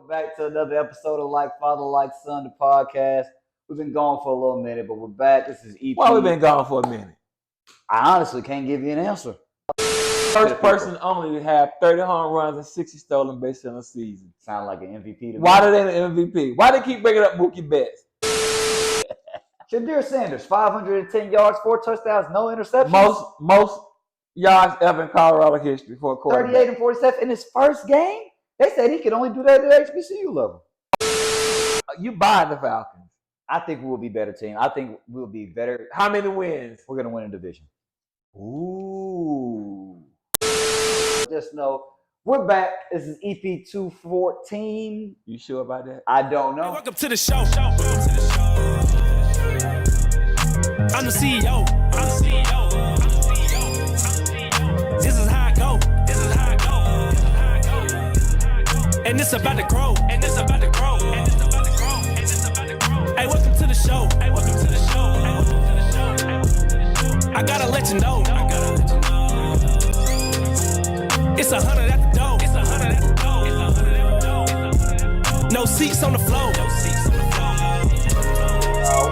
back to another episode of Like Father, Like Son, the podcast. We've been gone for a little minute, but we're back. This is EP. Why we been gone for a minute? I honestly can't give you an answer. First person only to have 30 home runs and 60 stolen bases in a season. Sound like an MVP to me. Why do they an MVP? Why they keep bringing up Mookie Betts? Shadir Sanders, 510 yards, 4 touchdowns, no interceptions. Most yards ever in Colorado history for a quarterback. 38 and 47 in his first game. They said he could only do that at HBCU level. You buy the Falcons. I think we'll be a better team. I think we'll be better. How many wins? We're going to win a division. Ooh. Just know we're back. This is EP 214. You sure about that? I don't know. Hey, welcome to the show. I'm the CEO. This is how I go. And it's about to grow. Hey, welcome to the show. I gotta let you know. It's 100 at the door. No seats on the floor.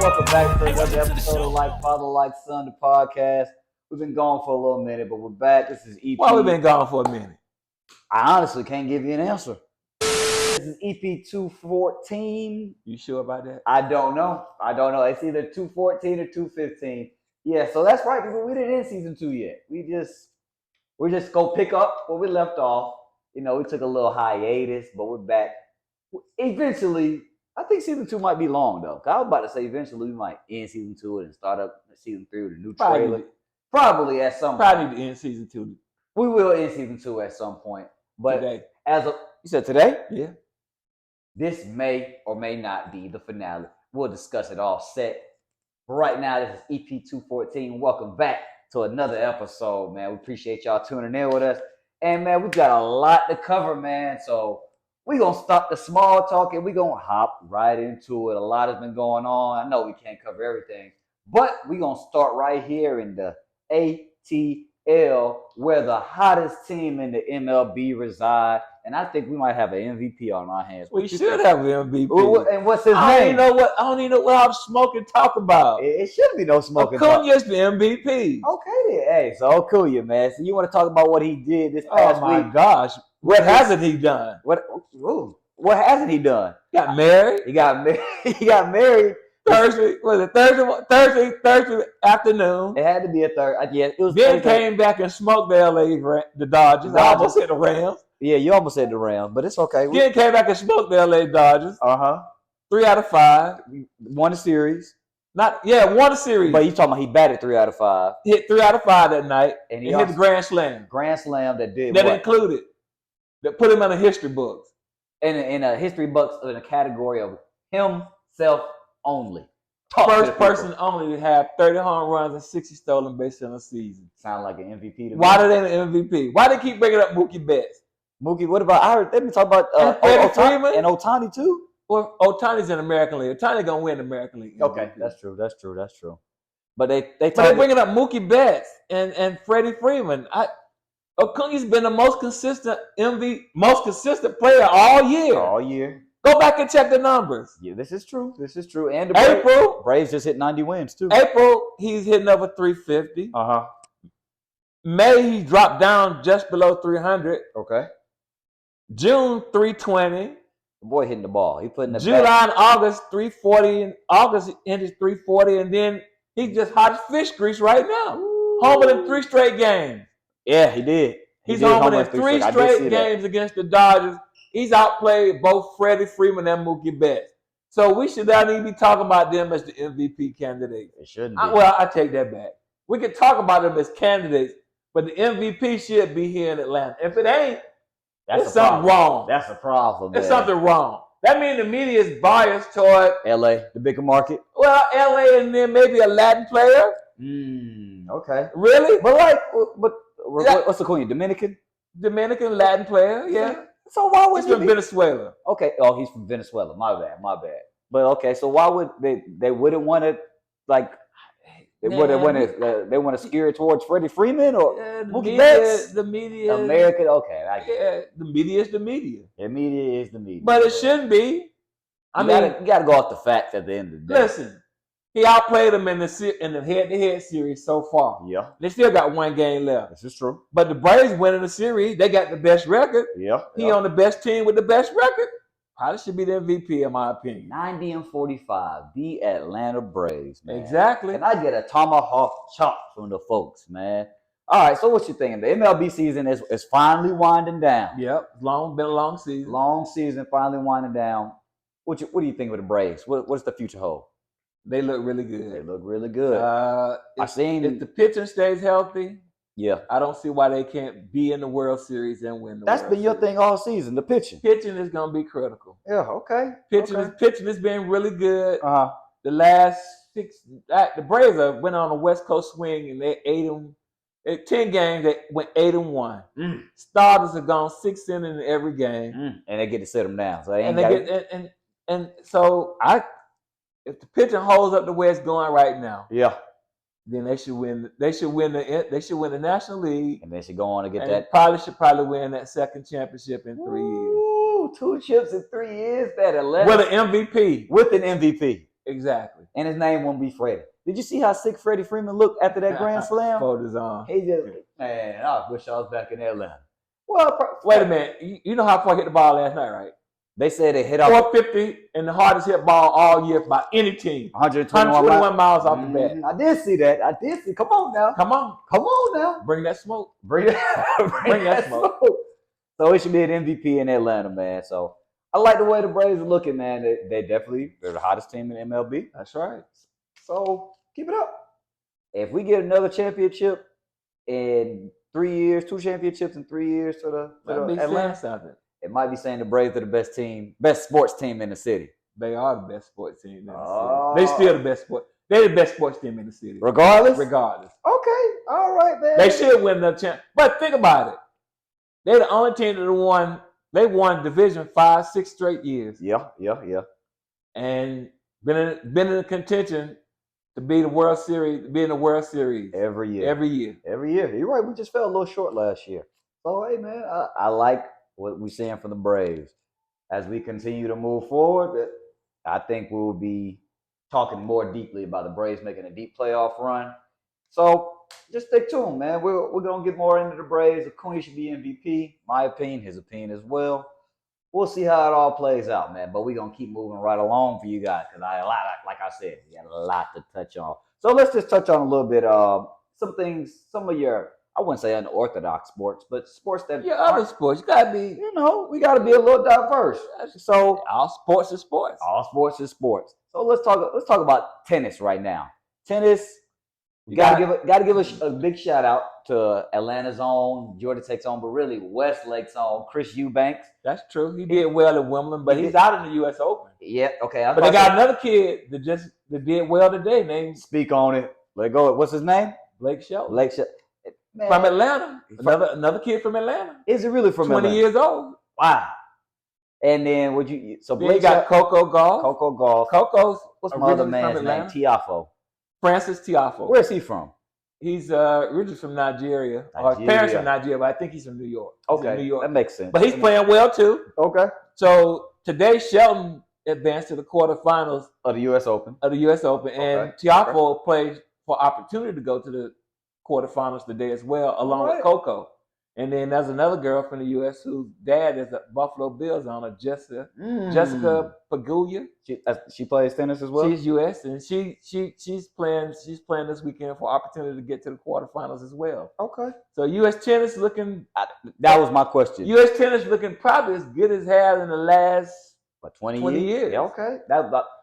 Welcome back to another episode of Like Father, Like Son, the podcast. We've been gone for a little minute, but we're back. This is EP. Why we been gone for a minute? I honestly can't give you an answer. This is EP 214. You sure about that? I don't know. It's either 214 or 215. Yeah, so that's right, because we didn't end season 2 yet. We're just go pick up where we left off. You know, we took a little hiatus, but we're back. Eventually, I think season 2 might be long though. I was about to say eventually we might end season 2 and start up season 3 with a new trailer. Probably at some point. Probably need to end season 2. We will end season 2 at some point. But today. You said today? Yeah. This may or may not be the finale. We'll discuss it all set. But right now, this is EP 214. Welcome back to another episode, man. We appreciate y'all tuning in with us. And man, we've got a lot to cover, man. So we're going to stop the small talk and we're going to hop right into it. A lot has been going on. I know we can't cover everything, but we're going to start right here in the ATL, where the hottest team in the MLB reside. And I think we might have an MVP on our hands. We should have an MVP. And what's his name? I don't even know what I'm smoking talk about. It shouldn't be no smoking talk. Acuna's the MVP. Okay then. Hey, so Acuna, man. So you want to talk about what he did this past week? Oh my gosh. What hasn't he done? What hasn't he done? Got married. He got married. Thursday afternoon. It had to be a third. Yeah, it was. Then came back and smoked the Dodgers. I almost hit the Rams. Yeah, you almost said the Rams, but it's okay. Then came back and smoked the LA Dodgers. 3 out of 5. Won the series. Won the series. But you talking about he batted 3 out of 5. Hit 3 out of 5 that night, and he hit the grand slam. Grand slam that put him in the history books. In a history books in a category of himself only. First person only to have 30 home runs and 60 stolen bases in a season. Sound like an MVP to me. Why do they an MVP? Why they keep bringing up Mookie Betts? Mookie, what about? I heard they've been talking about Freeman and Ohtani too. Well, Ohtani's in American League. Ohtani gonna win the American League. Okay, that's true. But they're bringing up Mookie Betts and Freddie Freeman. Acuna's been the most consistent player all year. Go back and check the numbers. Yeah, this is true. And the Braves just hit 90 wins too. April, he's hitting over 350. May, he dropped down just below 300. Okay. June, 320. The boy hitting the ball. He putting the July and August, 340. In August, he ended 340, and then he's just hot as fish grease right now. Homer in 3 straight games. Yeah, he did. He's homer in 3 straight games against the Dodgers. He's outplayed both Freddie Freeman and Mookie Betts. So we should not even be talking about them as the MVP candidates. It shouldn't be. I take that back. We can talk about them as candidates, but the MVP should be here in Atlanta. If it ain't, there's something wrong. That's a problem. There's something wrong. That means the media is biased toward LA, the bigger market. Well, LA and then maybe a Latin player. Okay. Really? But what's the coin? Dominican Latin player, yeah. So why would he's from Venezuela? Okay. Oh, he's from Venezuela. My bad. But okay, so why would they wouldn't want to They want to steer it towards Freddie Freeman or Mookie Betts? The media, American. Okay, I get it. the media is the media. The media is the media, but it shouldn't be. You got to go off the facts at the end of the day. Listen, he outplayed them in the head-to-head series so far. Yeah, they still got one game left. This is true. But the Braves winning the series, they got the best record. Yeah, he on the best team with the best record. Probably should be the MVP in my opinion. 90-45, the Atlanta Braves, man. Exactly. Can I get a tomahawk chop from the folks, man? All right, so what you thinking? The MLB season is finally winding down. Yep, been a long season. Long season, finally winding down. What do you think of the Braves? What's the future hold? They look really good. They look really good. If the pitching stays healthy, yeah, I don't see why they can't be in the World Series and win the That's World been your Series. thing all season, the pitching. Pitching is going to be critical. Yeah, okay. Pitching has been really good. Uh-huh. The last the Braves went on a West Coast swing and they ate them. 10 games, they went 8-1. Starters have gone 6 innings in every game, and they get to sit them down. So if the pitching holds up the way it's going right now, yeah, then they should win. They should win the National League, and they should go on to get and that. Probably win that second championship in 3 years. Ooh, 2 chips in 3 years. That 11 with an MVP. With an MVP, exactly. And his name won't be Freddie. Did you see how sick Freddie Freeman looked after that grand slam? Photos on. He just I wish I was back in Atlanta. Well, wait a minute. You know how far I hit the ball last night, right? They said they hit off 450 and the hardest hit ball all year by any team. 121 miles off the bat. I did see that. Come on now. Come on now. Bring that smoke. Bring that smoke. So it should be an MVP in Atlanta, man. So I like the way the Braves are looking, man. They're the hottest team in MLB. That's right. So keep it up. If we get another championship in 3 years, 2 championships in 3 years to Atlanta, it might be saying the Braves are the best sports team in the city. They are the best sports team in the city. They still the best sport. They're the best sports team in the city. Regardless? Regardless. Okay. All right, man. They should win the champ. But think about it. They're the only team that won Division 5, 6 straight years. Yeah. And been in contention to be in the World Series. Every year. You're right. We just fell a little short last year. So, hey, man, I like what we're seeing from the Braves. As we continue to move forward, I think we will be talking more deeply about the Braves making a deep playoff run. So just stay tuned, man. We're going to get more into the Braves. Acuna should be MVP. My opinion, his opinion as well. We'll see how it all plays out, man. But we're going to keep moving right along for you guys because like I said, we got a lot to touch on. So let's just touch on a little bit some of your, I wouldn't say unorthodox sports, but sports that other sports. You gotta be, we gotta be a little diverse. So all sports is sports. All sports is sports. So let's talk about tennis right now. Tennis, gotta give a big shout out to Atlanta's own, Georgia Tech's own, but really Westlake's own Chris Eubanks. That's true. He did well at Wimbledon, but he's out in the U.S. Open. Yeah, okay. But they got another kid that did well today. Speak on it. Let go. What's his name? Blake Shelton. Man. From Atlanta. Another kid from Atlanta. Is it really from 20 Atlanta? years old. Wow. And then Blake got Coco Golf. Coco's what's my other man's name? Tiafo. Francis Tiafo. Where's he from? He's originally from Nigeria. Or his parents from Nigeria, but I think he's from New York. Okay. New York. That makes sense. But he's playing well too. Okay. So today Shelton advanced to the quarterfinals of the U.S. Open. And Tiafo plays for opportunity to go to the quarterfinals today as well, along with Coco. And then there's another girl from the U.S. whose dad is a Buffalo Bills owner, Jessica Pagula. She plays tennis as well. She's U.S. and she's playing this weekend for opportunity to get to the quarterfinals as well. Okay. So U.S. tennis looking. That was my question. U.S. tennis looking probably as good as it has in the last 20 years. Yeah, okay.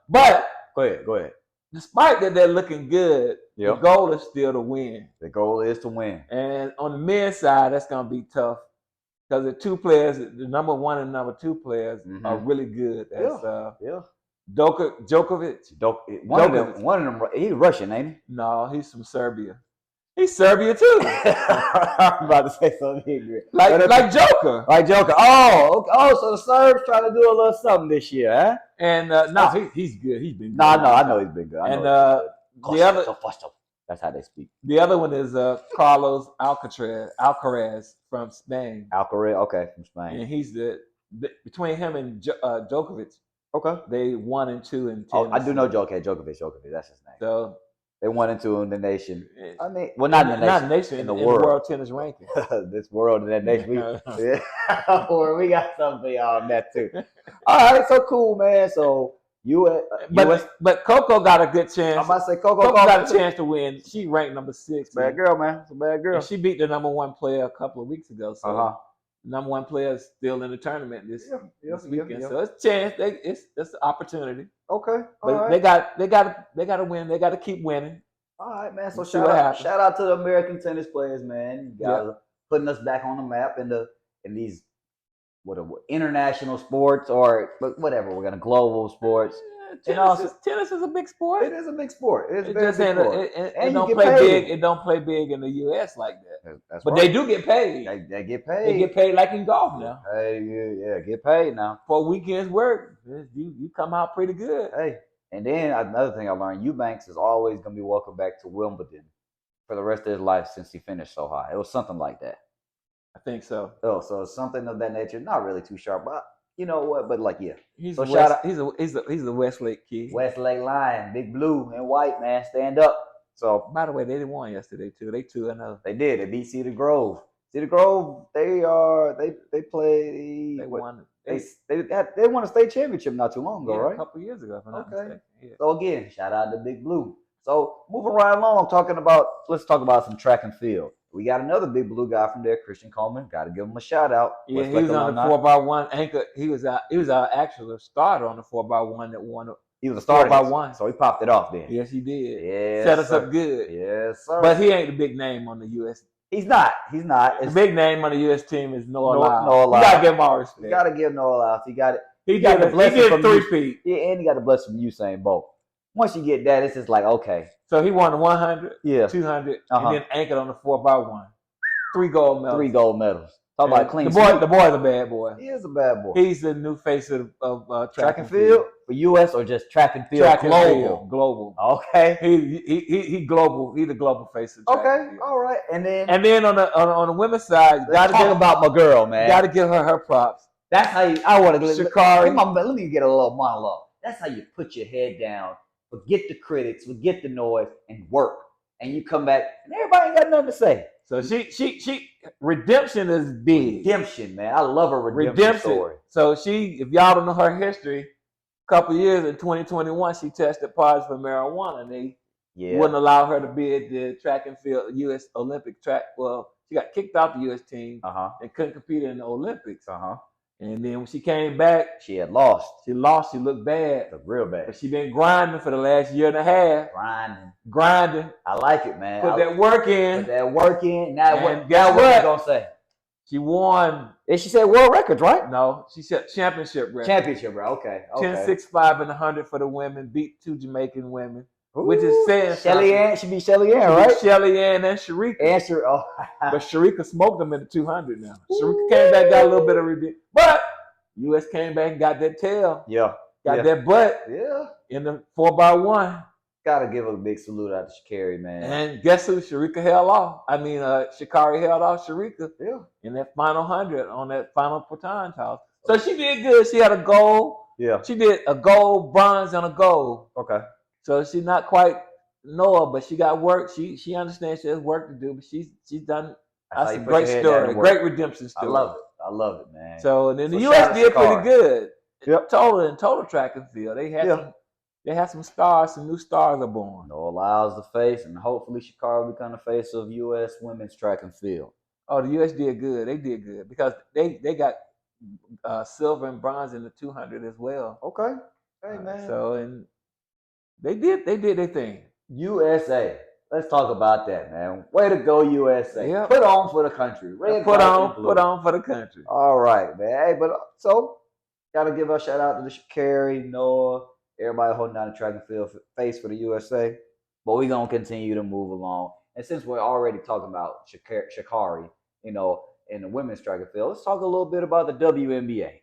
But go ahead. Despite that they're looking good, the goal is still to win. The goal is to win. And on the men's side, that's going to be tough because the two players, the number 1 and number 2 players, are really good. That's Djokovic. One of them, he's Russian, ain't he? No, he's from Serbia. He's Serbia too. I'm about to say something. Like Joker. Like Joker. Oh, so the Serbs trying to do a little something this year, huh? And he's good. He's been good. I know he's been good. That's how they speak. The other one is Carlos Alcaraz from Spain. Alcaraz, okay, from Spain. And he's between him and Djokovic. Okay. They 1 and 2 in tennis. Oh, I do know Djokovic. That's his name. So they 1 and 2 in the nation. I mean, well, not in the nation, in the world tennis ranking. This world and that nation, we got something for y'all on that too. All right, so cool, man. So but Coco got a good chance. I'm about to say Coco got a chance to win. She ranked number 6. Bad girl, man. It's a bad girl. And she beat the number 1 player a couple of weeks ago. So number 1 player is still in the tournament this weekend. So it's a chance. It's an opportunity. Okay. But they got to win. They got to keep winning. All right, man. So shout out to the American tennis players, man. You guys are putting us back on the map in these international sports or whatever. We're gonna global sports. Tennis is a big sport. It is a big sport. It don't play big. It don't play big in the U.S. like that. But they do get paid. They get paid. They get paid like in golf now. Hey, get paid now for a weekend's work. You come out pretty good. Hey, and then another thing I learned: Eubanks is always gonna be welcome back to Wimbledon for the rest of his life since he finished so high. It was something like that. I think so. Oh, so something of that nature. Not really too sharp, but you know what? But like, yeah. He's the Westlake kid. Westlake Lion, big blue and white, man. Stand up. So, by the way, they won yesterday too. They 2-0. They did. They beat Cedar Grove. Cedar Grove. They play. They won. They won a state championship not too long ago, right? A couple years ago. If I'm not mistaken. Yeah. So again, shout out to Big Blue. So moving right along, let's talk about some track and field. We got another Big Blue guy from there, Christian Coleman. Got to give him a shout out. Yeah, he was on the 4x1 anchor. He was our actual starter on the 4x1 that won. He was a starter 4x1, so he popped it off then. Yes, he did. Yeah, set us up good. Yes, sir. But he ain't the big name on the U.S. He's not. The big name on the U.S. team is Noah Lyles. Noah Lyles. You gotta give him all respect. You gotta give Noah Lyles. He got it. He got the blessing from 3 feet. Yeah, and he got the blessing from Usain Bolt. Once you get that, it's just like, okay. So he won the 100, 200, and then anchored on the 4x1. 3 gold medals. 3 gold medals. Talk about clean. The boy's a bad boy. He is a bad boy. He's the new face of track and field for U.S. or just track and field global. Global. Okay. He global. He's the global face of track and field. All right. And then on the women's side, let's talk about my girl, man. Got to give her props. That's how I want to. Sha'Carri. Let me get a little monologue. That's how you put your head down, forget the critics, forget the noise, and work. And you come back, and everybody ain't got nothing to say. So she redemption is big. Redemption, man. I love her redemption story. So if y'all don't know her history, a couple years in 2021, she tested positive for marijuana, and they wouldn't allow her to be at the track and field U.S. Olympic track. Well, she got kicked off the U.S. team and couldn't compete in the Olympics. And then when she came back, she had lost. She looked bad. Looked real bad. But she been grinding for the last year and a half. Grinding. I like it, man. Put that work in. Now what you gonna say? She won. And she said world records, right? No, she said championship record. Okay. 10.65 and 100 for the women. Beat 2 Jamaican women. Which is saying Shelly Ann. She beat Shelly Ann, right? Shelly Ann and Sharika. But Sharika smoked them in the 200 now. Sharika came back, got a little bit of redemption. But U.S. came back and got that tail. Yeah. Got that butt. Yeah. In the 4x1. Gotta give a big salute out to Sha'Carri, man. And guess who Sha'Carri held off Sharika. Yeah. In that final 100 on that final baton toss. So she did good. She had a gold. Yeah. She did a gold, bronze, and a gold. Okay. So she's not quite Noah, but she got work. She understands she has work to do, but she's done. That's a great story, great redemption story. I love it, man. So and then the U.S. did pretty good. Yep. Total track and field. They had some stars. Some new stars are born. Noah Lyles the face, and hopefully Sha'Carri will become the face of U.S. women's track and field. Oh, the U.S. did good. They did good because they got silver and bronze in the 200 as well. Okay. Hey, man. So and they did their thing. USA. Let's talk about that, man. Way to go, USA. Yep. Put on for the country. Put on for the country. All right, man. Hey, but so gotta give a shout out to the Sha'Carri, Noah, everybody holding down the track and field face for the USA. But we're gonna continue to move along. And since we're already talking about Sha'Carri, in the women's track and field, let's talk a little bit about the WNBA.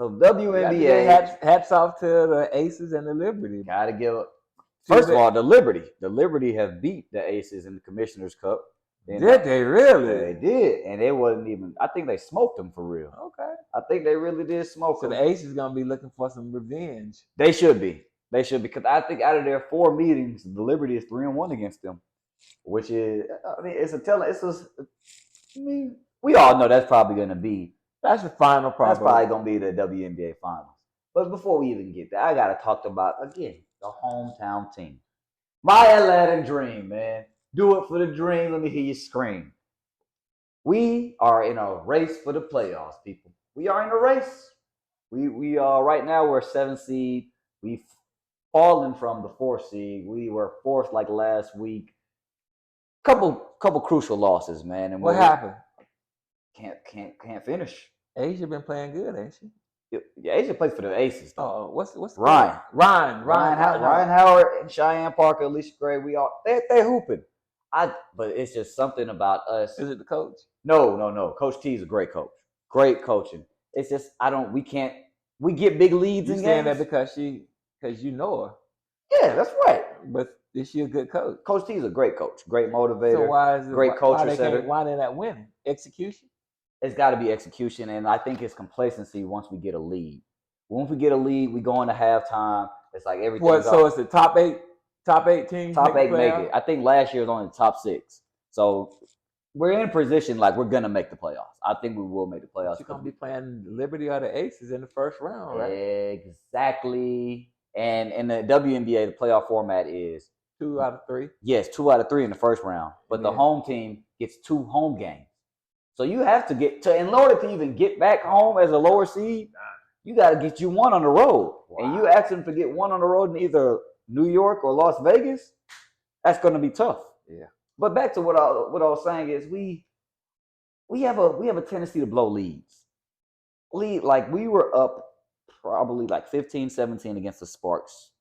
So WNBA, hats off to the Aces and the Liberty. Gotta give First of all, the Liberty have beat the Aces in the Commissioner's Cup. Did they really? They did, and it wasn't even. I think they smoked them for real. Okay. I think they really did smoke So them. the Aces gonna be looking for some revenge. They should be. Because I think out of their 4 meetings, the Liberty is 3-1 against them, which is. I mean, it's a telling. I mean, we all know that's probably going to be. That's the final problem. That's probably going to be the WNBA Finals. But before we even get there, I got to talk about again the hometown team. My Aladdin dream, man. Do it for the dream. Let me hear you scream. We are in a race for the playoffs, people. We are in a race. We are right now. We're 7th seed. We've fallen from the 4th seed. We were 4th like last week. Couple crucial losses, man. And what happened? Can't finish. Asia been playing good, ain't she? Yeah, Asia plays for the Aces. Though. Oh, what's Ryan Ryan Howard and Cheyenne Parker, Alicia Gray. We all they hooping. But it's just something about us. Is it the coach? No. Coach T is a great coach. Great coaching. It's just we get big leads You in saying games. that because you know her. Yeah, that's right. But is she a good coach? Coach T is a great coach, great motivator. So why is it great culture setter? Why they not winning? Execution? It's got to be execution, and I think it's complacency once we get a lead. Once we get a lead, we go into halftime. It's like everything. What? So it's the top eight teams. Top 8 make it. I think last year was only the top 6. So we're in a position like we're gonna make the playoffs. I think we will make the playoffs. You're gonna be playing Liberty or the Aces in the first round, right? Exactly. And in the WNBA, the playoff format is 2 out of 3. Yes, 2 out of 3 in the first round. But the home team gets 2 home games. So you have to in order to even get back home as a lower seed, you got to get you 1 on the road. Wow. And you ask them to get 1 on the road in either New York or Las Vegas, that's going to be tough. Yeah. But back to what I was saying is we have a tendency to blow leads. We were up probably like 15-17 against the Sparks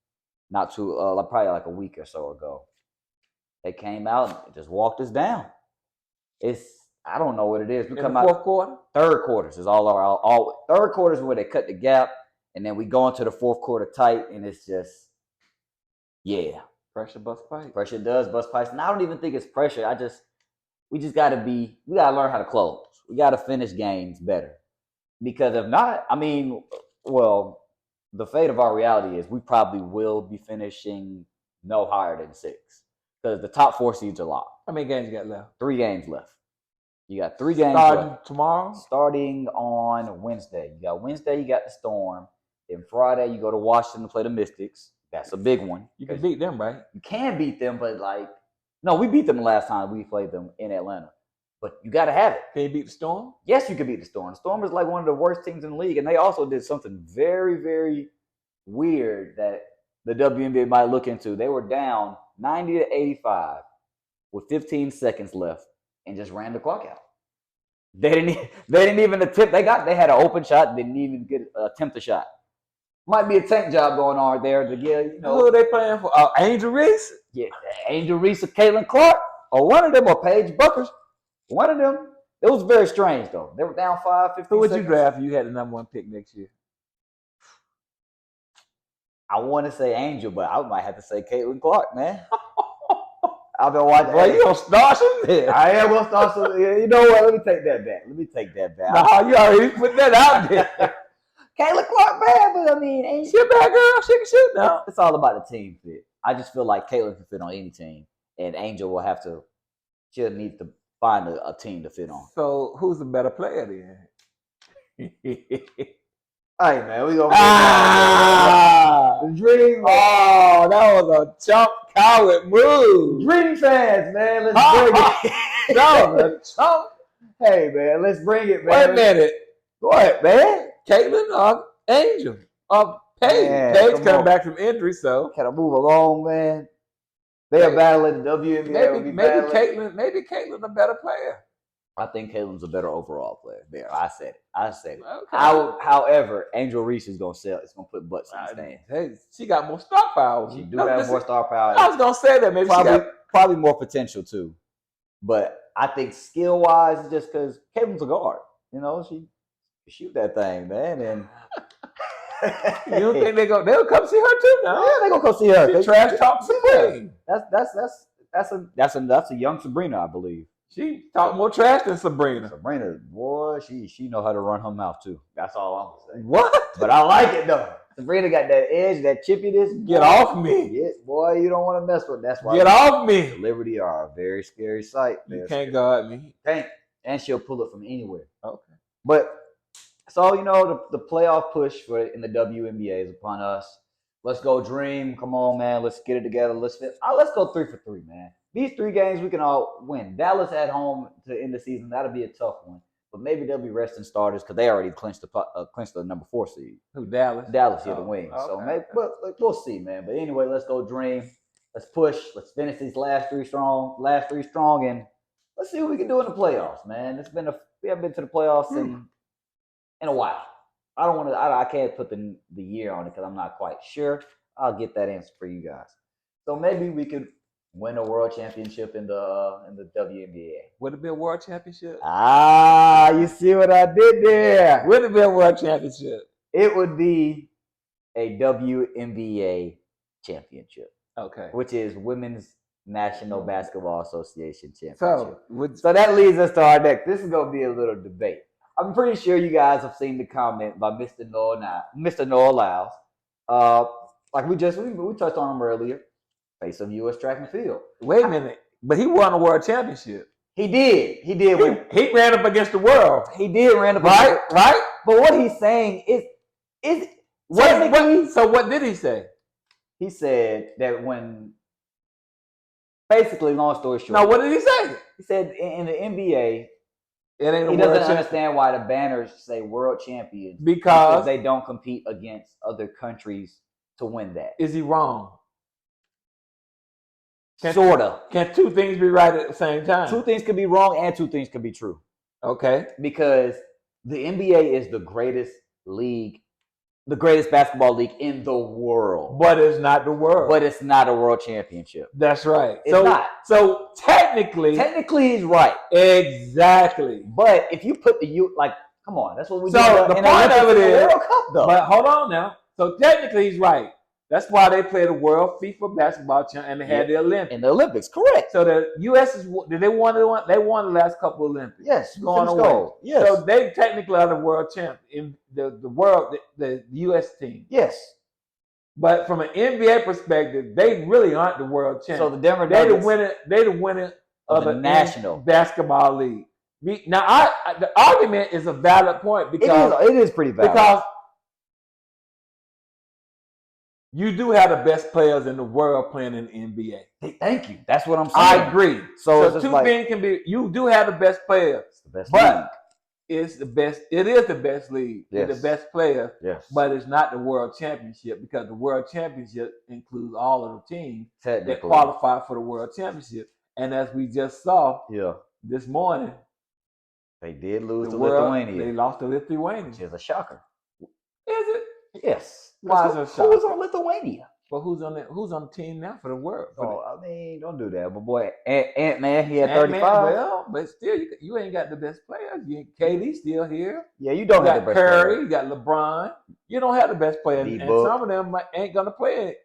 not too probably like a week or so ago. They came out and just walked us down. I don't know what it is. We in come the out fourth quarter. Third quarters is all third quarters where they cut the gap, and then we go into the fourth quarter tight, and it's just Pressure bust pipes. Pressure does bust pipes, and I don't even think it's pressure. We gotta learn how to close. We gotta finish games better, because if not, the fate of our reality is we probably will be finishing no higher than 6, because the top 4 seeds are locked. How many games you got left? 3 games left. You got 3 games starting left. Tomorrow? Starting on Wednesday. You got the Storm. Then Friday, you go to Washington to play the Mystics. That's a big one. You can beat them, right? You can beat them, but no, we beat them the last time we played them in Atlanta. But you got to have it. Can you beat the Storm? Yes, you can beat the Storm. The Storm is like one of the worst teams in the league, and they also did something very, very weird that the WNBA might look into. They were down 90-85 with 15 seconds left and just ran the clock out. They didn't even attempt. They had an open shot. Didn't even attempt a shot. Might be a tank job going on there to get. Who are they playing for? Angel Reese? Yeah, Angel Reese or Caitlin Clark, or one of them, or Paige Buckers. One of them. It was very strange though. They were down 5-15. Who would you draft if you had the number 1 pick next year? I want to say Angel, but I might have to say Caitlin Clark, man. I've been watching. Well, you gonna start some there? I am gonna start some. You know what? Let me take that back. No, you already put that out there. Caitlin Clark, bad, but I mean, ain't she a bad girl? She can shoot now. It's all about the team fit. I just feel like Caitlin can fit on any team, and Angel will have to. She'll need to find a team to fit on. So who's the better player then? Hey man, we gonna the Dream. Oh, that was a chump coward move. Dream fans, man, let's bring it. That was a chump. Hey man, let's bring it, man. Wait a minute. What, man? Caitlin or Angel or Paige? Man, Paige coming back from injury, so can I move along, man? They are battling the WNBA. Maybe Caitlin a better player. I think Caitlin's a better overall player. There, I said it. Okay. However, Angel Reese is gonna sell. It's gonna put butts in the stand. Hey, she got more star power. She have more star power. I was gonna say that maybe probably more potential too. But I think skill wise, it's just because Caitlin's a guard. You know, she shoot that thing, man. And You don't think they'll come see her too now? Yeah, they gonna come see her. She trash talk Supreme. That's a young Sabrina, I believe. She talk more trash than Sabrina. Sabrina, boy, she know how to run her mouth too. That's all I'm gonna say. What? But I like it though. Sabrina got that edge, that chippiness. Get off me. Yes, boy, you don't want to mess with. That's why. Get off me. Liberty are a very scary sight. You can't guard me. Can't. And she'll pull it from anywhere. Okay. But so the playoff push in the WNBA is upon us. Let's go dream. Come on, man. Let's get it together. Let's go 3 for 3, man. These 3 games we can all win. Dallas at home to end the season. That'll be a tough one. But maybe they'll be resting starters because they already clinched the number 4 seed. Who, Dallas? Dallas here to win. Okay. So maybe, but we'll see, man. But anyway, let's go dream. Let's push. Let's finish these last three strong, and let's see what we can do in the playoffs, man. We haven't been to the playoffs in a while. I can't put the year on it because I'm not quite sure. I'll get that answer for you guys. So maybe we could win a world championship in the WNBA. Would it be a world championship? You see what I did there? Would it be a world championship? It would be a WNBA championship. Okay. Which is Women's National Basketball Association championship. So that leads us to our next. This is going to be a little debate. I'm pretty sure you guys have seen the comment by Mr. Noah Lyles. Like we touched on him earlier. Face of U.S. track and field. Wait a minute, but he won a world championship. He did. He He ran up against the world. He did ran up right. But what he's saying is what? So what did he say? He said that when, basically, long story short. No, what did he say? He said in the NBA, he doesn't understand why the banners say world champions because they don't compete against other countries to win that. Is he wrong? Sorta. Can 2 things be right at the same time? 2 things can be wrong and 2 things can be true. Okay. Because the NBA is the greatest league, the greatest basketball league in the world. But it's not the world. But it's not a world championship. That's right. It's not. So technically he's right. Exactly. But if you put come on, that's what we do. So the point of it is World Cup, though. But hold on now. So technically he's right. That's why they play the World FIFA Basketball Championship and they had the Olympics. In the Olympics, correct. So the U.S. they won the last couple of Olympics. Yes, going away. Yes. So they technically are the world champ in the U.S. team. Yes. But from an NBA perspective, they really aren't the world champ. So the Denver Nuggets, they the winner of the National Basketball League. Now, the argument is a valid point because it is pretty valid because you do have the best players in the world playing in the NBA. Thank you. That's what I'm saying. I agree. So 2 things can be. You do have the best players. It's the best but league. It's the best. It is the best league with the best players. Yes. But it's not the world championship because the world championship includes all of the teams that qualify for the world championship. And as we just saw, this morning, they did lose to Lithuania. They lost to Lithuania, which is a shocker. Is it? Yes. Why? Who was on Lithuania? But who's on the team now for the world? I mean, don't do that. But boy, Ant-Man, he had 35. Well, but still, you ain't got the best players. KD still here. Yeah, you don't have the best Curry, player. You got LeBron. You don't have the best player. And some of them ain't going to play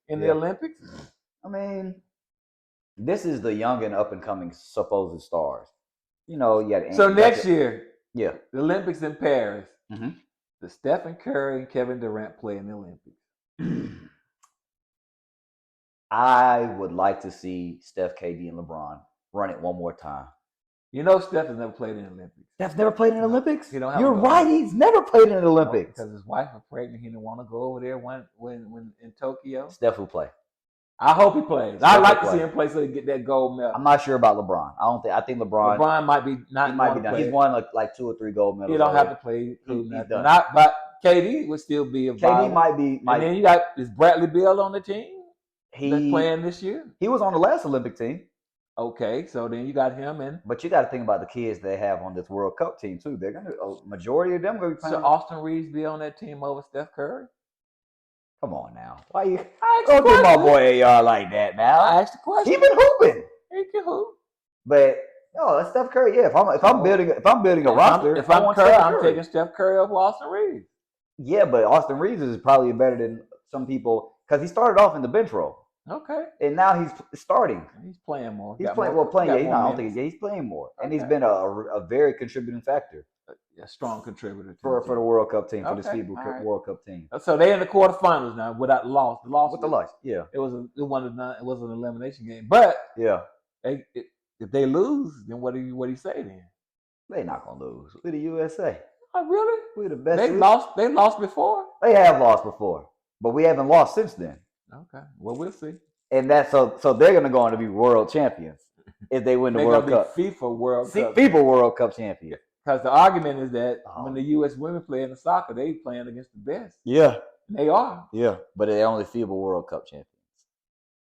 in the Olympics. I mean, this is the young and up-and-coming supposed stars. You got so next year, the Olympics in Paris. Mm-hmm. The Stephen Curry and Kevin Durant play in the Olympics. I would like to see Steph, KD, and LeBron run it one more time. Steph has never played in the Olympics. Steph's never played in the Olympics? You're right. He's never played in the Olympics. Because his wife was pregnant. He didn't want to go over there when in Tokyo. Steph will play. I hope he plays. I'd like to see him play so he get that gold medal. I'm not sure about LeBron. I think LeBron might be not. He might be done. He's won like 2 or 3 gold medals. He don't have to play. He's done. But KD would still be a KD might be. And then you got is Bradley Beal on the team? He's playing this year. He was on the last Olympic team. Okay, so then you got him in. But you got to think about the kids they have on this World Cup team too. They're gonna majority of them gonna be playing. So Austin Reeves be on that team over Steph Curry? Come on now. Why you don't do my boy AR like that now? I asked the question. He been hooping. He can hoop. But that's Steph Curry. Yeah, if I'm building a roster, if I'm Curry, I'm taking Steph Curry over Austin Reeves. Yeah, but Austin Reeves is probably better than some people because he started off in the bench role, Okay. and now he's starting. He's playing more. He's Got playing more, well. Playing, got yeah. He's more not. I don't think minutes. he's playing more, and he's Okay. been a very contributing factor A strong contributor to for the World Cup team, for this Okay, FIBA all right. World Cup team. So they're in the quarterfinals now without loss. The loss With the loss, yeah, it was an elimination game. But yeah. if they lose, then what do you say then? They not gonna lose. We're the USA. Oh, really? We're the best. They lost before? They have lost before, but we haven't lost since then. Okay. Well, we'll see. And that's so they're gonna go on to be world champions if they win the World Cup. FIFA World Cup. FIBA World Cup champion. Because the argument is that when the U.S. women play in the soccer, they playing against the best. Yeah. And they are. Yeah. But they're only FIBA World Cup champions,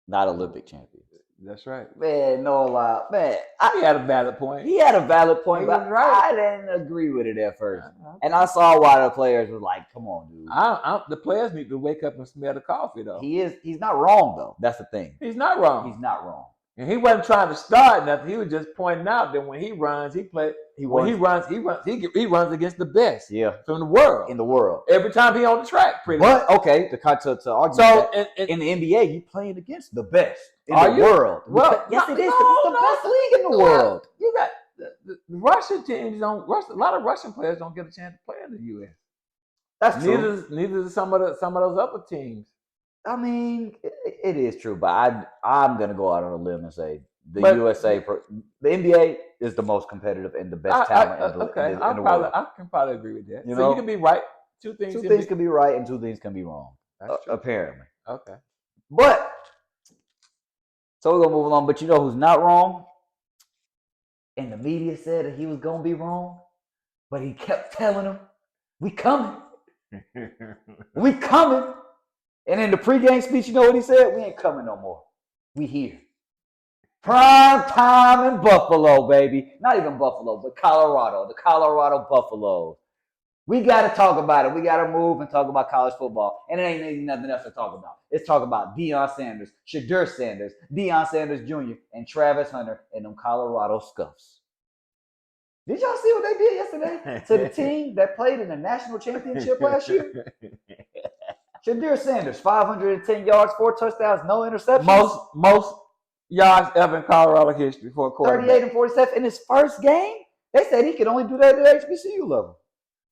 not Olympic champions. That's right. Man, no lie. Man, He had a valid point. he had a valid point, He but was right. I didn't agree with it at first. And I saw why the players was like, come on, dude. The players need to wake up and smell the coffee, though. He's not wrong, though. That's the thing. He's not wrong. He's not wrong. And he wasn't trying to start nothing. He was just pointing out that when he runs, he runs against the best from the world. In the world. Every time he on the track, pretty much. But okay, to argue So in the NBA, you playing against the best in Are the you? world. Well, yes, it is. 'Cause no, it's the no, best league in the no. world. You got the Russian teams a lot of Russian players don't get a chance to play in the U.S. That's true. Neither do some of those other teams. I mean, it is true, but I'm gonna go out on a limb and say the NBA is the most competitive and the best talent in the world. I can probably agree with that. You so know? you can be right. Two things can be right and two things can be wrong. That's true. Apparently. Okay. But so we're gonna move along. But you know who's not wrong? And the media said that he was gonna be wrong, but he kept telling them, "We coming, we coming." And in the pregame speech, you know what he said? We ain't coming no more. We here. Prime time in Buffalo, baby. Not even Buffalo, but Colorado. The Colorado Buffaloes. We got to talk about it. We got to move and talk about college football. And it ain't nothing else to talk about. Let's talk about Deion Sanders, Shadur Sanders, Deion Sanders Jr., and Travis Hunter and them Colorado Scuffs. Did y'all see what they did yesterday to the team that played in the national championship last year? Shadur Sanders, 510 yards, 4 touchdowns, no interceptions. Most yards ever in Colorado history for a quarterback. 38 and 47 in his first game. They said he could only do that at HBCU level.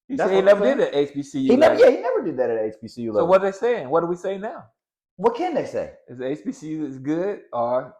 He said he never did it at HBCU. He never did that at HBCU level. So what are they saying? What do we say now? What can they say? Is the HBCU is good or?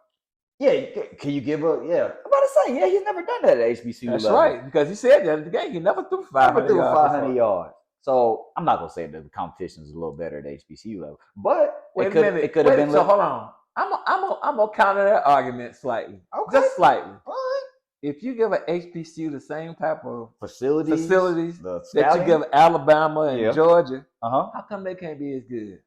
Yeah, can you give a I'm about to say he's never done that at HBCU That's level. right, because he said that at the game he never threw 500 yards. So I'm not gonna say that the competition is a little better at HBCU level, but it could have been. So hold on, I'm gonna counter that argument slightly, just slightly. All right. If you give an HBCU the same type of facilities that you give Alabama and Georgia, how come they can't be as good?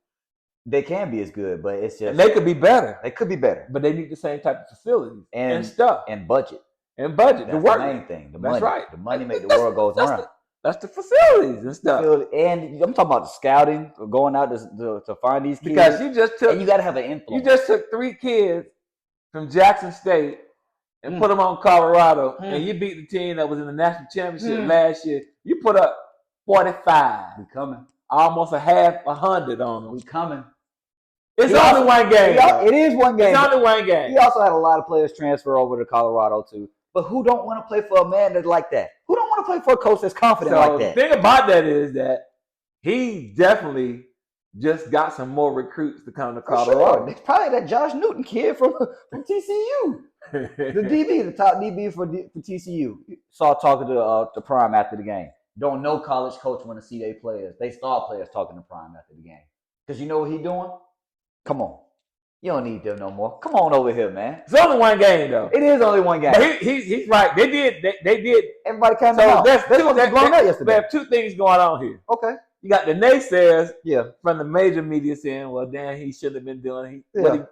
They can be as good, but it's just and they could be better. They could be better, but they need the same type of facilities and stuff and budget. That's the main thing. The money. Right. The money make the world goes around. That's the facilities and stuff. And I'm talking about the scouting, going out to find these kids. Because you got to have an influence. You just took 3 kids from Jackson State and put them on Colorado, and you beat the team that was in the national championship last year. You put up 45. We coming. Almost 100 on them. We coming. It's only one game. It is one game. It's only one game. He also had a lot of players transfer over to Colorado too. But who don't want to play for a man that's like that? Who don't want to play for a coach that's confident like that? The thing about that is that he definitely just got some more recruits to come to Colorado. Sure. It's probably that Josh Newton kid from TCU. The top DB for TCU. Saw talking to Prime after the game. Don't no college coach want to see their players. They star players talking to Prime after the game. Because you know what he doing? Come on. You don't need them no more. Come on over here, man. It's only one game, though. It is only one game. But he's right. They did. Everybody came out. There's yesterday. 2 things going on here. Okay. You got the naysayers from the major media saying, well, damn, he shouldn't have been doing it.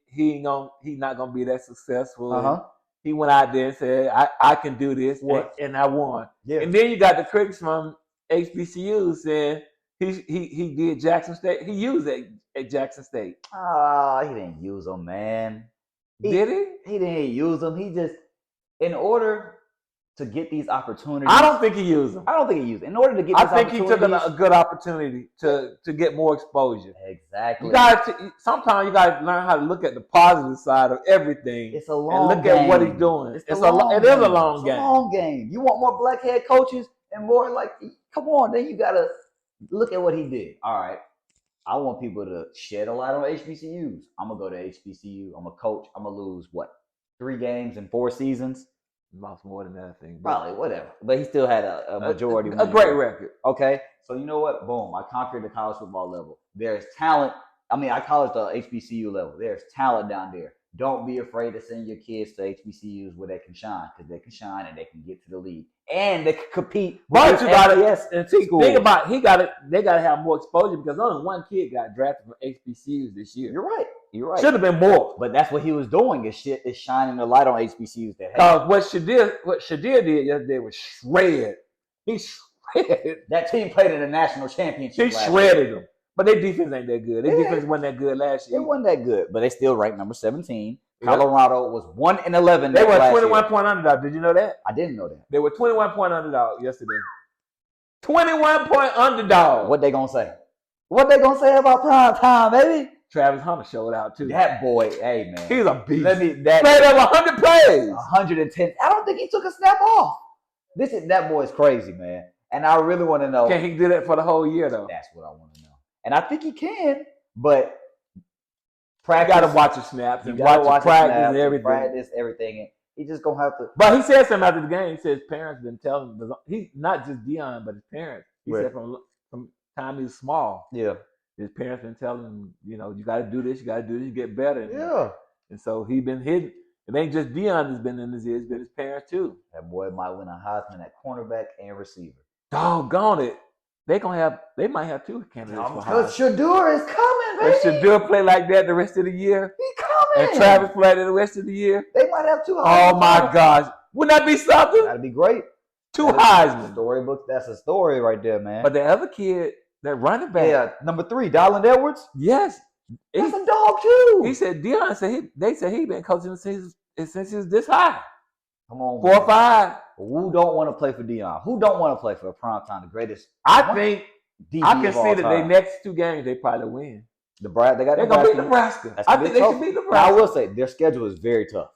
He's not going to be that successful. He went out there and said, I can do this, and I won. Yeah. And then you got the critics from HBCU saying he did Jackson State. He used it at Jackson State. He didn't use them, man. Did he? He didn't use them. He just, in order to get these opportunities. I don't think he used them. I don't think he used it. In order to get I these think he took opportunities, a good opportunity to get more exposure. exactly. Sometimes you got to learn how to look at the positive side of everything. It's a long and look game. at what he's doing. It is It's a long game. It's a long game. You want more black head coaches and more like, come on, then you gotta look at what he did. All right. I want people to shed a light on HBCUs. I'm gonna go to HBCU. I'm a coach. I'm gonna lose 3 games in 4 seasons. Lost more than that, I think. Probably, whatever. But he still had a majority. A great record. Okay. So you know what? Boom. I conquered the college football level. There's talent. I conquered the HBCU level. There's talent down there. Don't be afraid to send your kids to HBCUs where they can shine, because they can shine and they can get to the league. And they can compete. But you got it. Think about it. They got to have more exposure, because only one kid got drafted from HBCUs this year. You're right. Should have been more. But that's what he was doing. Is shining the light on HBCUs. What Shadir did yesterday was shred. He shredded. That team played in the national championship. He shredded them. But their defense ain't that good. Their defense wasn't that good last year. It wasn't that good, but they still ranked number 17. Colorado was 1-11. They were 21-point underdog. Did you know that? I didn't know that. They were 21-point underdog yesterday. 21-point underdog. What they gonna say? What they gonna say about prime time, baby? Travis Hunter showed out too. That boy, hey man, he's a beast. Played over 100 plays. 110. I don't think he took a snap off. That boy is crazy, man. And I really want to know. Can he do that for the whole year though? That's what I want to know. And I think he can, but practice. You got to watch the snaps and watch practice and everything. Practice everything. And he just gonna have to. But he said something after the game. He said his parents been telling him. He's not just Deion, but his parents. He said from time he was small. Yeah. His parents been telling him, you got to do this, you got to do this, you get better. Yeah. And so he been hidden. It ain't just Deion that's been in his ears, it's been his parents too. That boy might win a Heisman at cornerback and receiver. Doggone it. They might have 2 candidates for Heisman. Because Shadur is coming, baby. If Shadur play like that the rest of the year, he coming. And Travis play the rest of the year, they might have 2 Heisman. Oh my gosh. Wouldn't that be something? That'd be great. 2 Heisman. Storybook. That's a story right there, man. But the other kid, that running back. Yeah, number 3, Dylan Edwards. Yes. He's a dog too. He said Deion they said he been coaching since he was this high. Come on. 4 or 5. Who don't want to play for Deion? Who don't want to play for PrimeTime, the greatest? I think DB I can of all see that time. their next 2 games they probably win. They're gonna beat Nebraska. I think they should beat Nebraska. Now, I will say their schedule is very tough.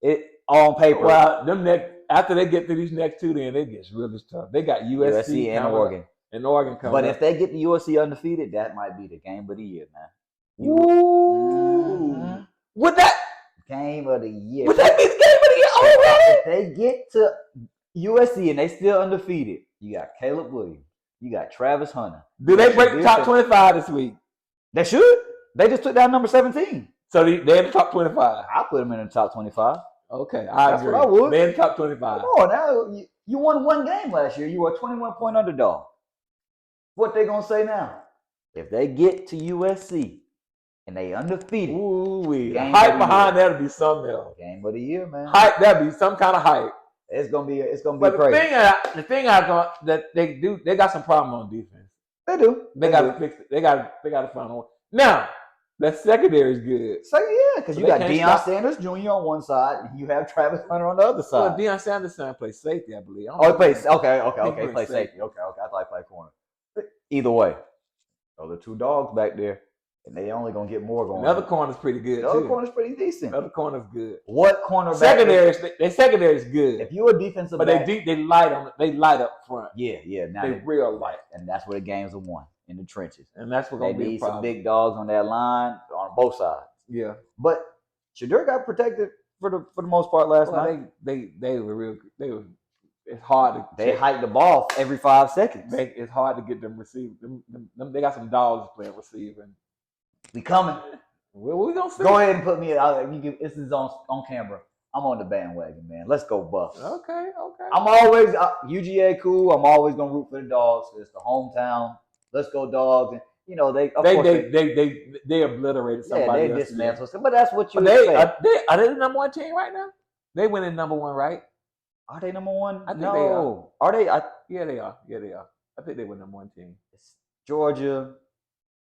It on paper. Well, after they get through these next 2, then it gets really tough. They got USC and Oregon. And Oregon coming. But if they get the USC undefeated, that might be the game of the year, man. Ooh. Would that game of the year? Would that be the game of the year already? If they get to USC and they still undefeated, you got Caleb Williams, you got Travis Hunter. Do they break the top 25 this week? They should. They just took down number 17. So they're in the top 25. I put them in the top 25. Okay, That's agree. what I would. They're in the top 25. Come on now. You won 1 game last year. You were a 21-point underdog. What they gonna say now? If they get to USC and they undefeated, the hype behind that'll be something else. Game of the year, man. Hype, that'll be some kind of hype. It's gonna be but crazy. The thing that they do, they got some problem on defense. They do. They gotta fix it. They gotta find a way. Now, that secondary is good. So yeah, because you got Deion Sanders Jr. on one side and you have Travis Hunter on the other side. Well, Deion Sanders plays safety, I believe. He plays okay. He plays safety. Okay. I thought he played corner. Either way, those are 2 dogs back there, and they only gonna get more going. Another corner's pretty good. The other corner's pretty decent. Another corner's good. What cornerback? Their secondary is good. If you're a defensive but back, they light on. They light up front. Yeah. Now they real light, and that's where the games are won in the trenches. And that's what they gonna be need some big dogs on that line on both sides. Yeah, but Shadur got protected for the most part last night. They were real. They were. It's hard to. They hike the ball every 5 seconds. It's hard to get them receivers. They got some dogs playing receiver. We coming. Well, we gonna see. Go ahead and put me out. This is on camera. I'm on the bandwagon, man. Let's go Buffs. Okay. I'm always UGA cool. I'm always gonna root for the dogs. It's the hometown. Let's go dogs. And they obliterated somebody. Yeah, they dismantled. But that's what you expect. Are they the number 1 team right now? They went in number 1, right? Are they number 1? I think they are. Are they? Yeah, they are. I think they were number 1 team. It's Georgia.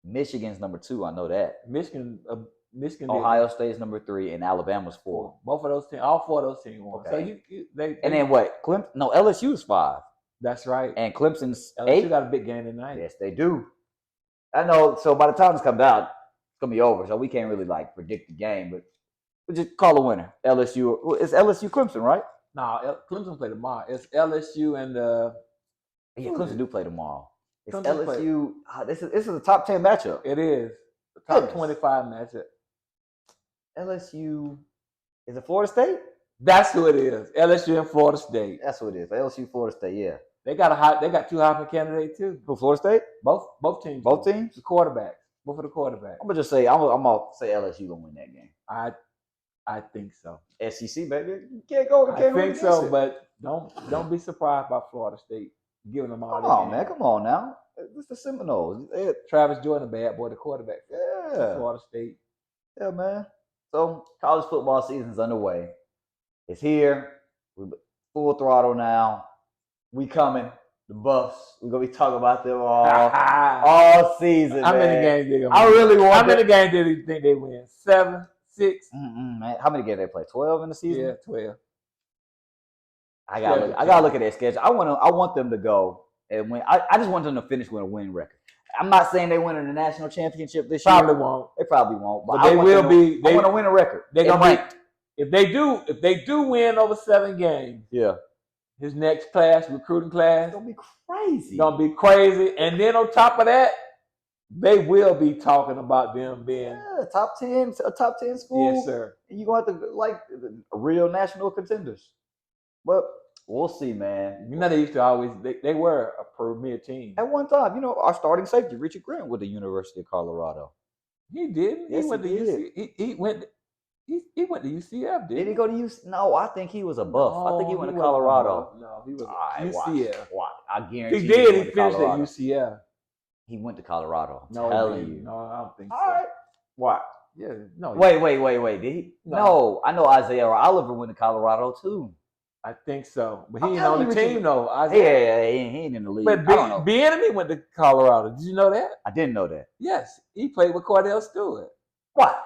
Michigan's number 2. I know that. Michigan Michigan. Ohio State's number 3, and Alabama's 4. Both of those teams, all 4 of those teams won. Okay. So and then what? LSU's 5. That's right. And Clemson's LSU 8. got a big game tonight. Yes, they do. I know. So by the time this comes out, it's gonna be over. So we can't really like predict the game, but we just call a winner. LSU. It's LSU Clemson, right? No, Clemson play tomorrow. It's LSU and Yeah, Clemson do play tomorrow. It's Clemson LSU. This is a top 10 matchup. it is the top Goodness. 25 matchup. LSU. Is it Florida State? That's who it is. LSU and Florida State. That's who it is. LSU, Florida State. Yeah. They got 2 Heisman candidates too. For Florida State? Both teams. Both teams? The quarterbacks. Both of the quarterbacks. I'm gonna just say I'm gonna say LSU gonna win that game. I think so. SEC baby, you can't go. You can't I think so, but don't be surprised by Florida State giving them all. Come on, man. Come on now. It's the Seminoles. Travis Jordan, a bad boy, the quarterback. Yeah. Florida State. Yeah, man. So college football season's underway. It's here. We're full throttle now. We coming. The Buffs. We're gonna be talking about them all season. How man. many games did they win? I really want. How many games did you think they win? 7, 6? Man. How many games they play? 12 in the season. Yeah, 12. I gotta look at their schedule. I want them to go and win. I just want them to finish with a win record. I'm not saying they win in the national championship this year. Probably won't. They probably won't. But they will be. I want to win a record. They're gonna ranked. be. If they do win over 7 games, Yeah. his next class, recruiting class, It's gonna be crazy. gonna be crazy. And then on top of that, they will be talking about them being a top 10 school. Yes, sir. And you're gonna have to like real national contenders. But we'll see, man. You know they used to always they were a premier team. At one time, our starting safety, Richard Grant, with the University of Colorado. He did. Yes, he went he to did. UC, he went to UCF, Did he go to UC? No, I think he was a buff. I think he went to wasn't Colorado. No, he was All right, UCF. Watch. I guarantee He did. He went to finished at Colorado. UCF. He went to Colorado. I'm No, telling you. No, I don't think so. All right. What? Yeah. No. Wait. Did he? No. I know Isaiah Oliver went to Colorado too. I think so, but I'm he ain't on telling the you, team though. Yeah, he ain't in the league. But I don't know. Bieniemy went to Colorado. Did you know that? I didn't know that. Yes, he played with Cordell Stewart. What?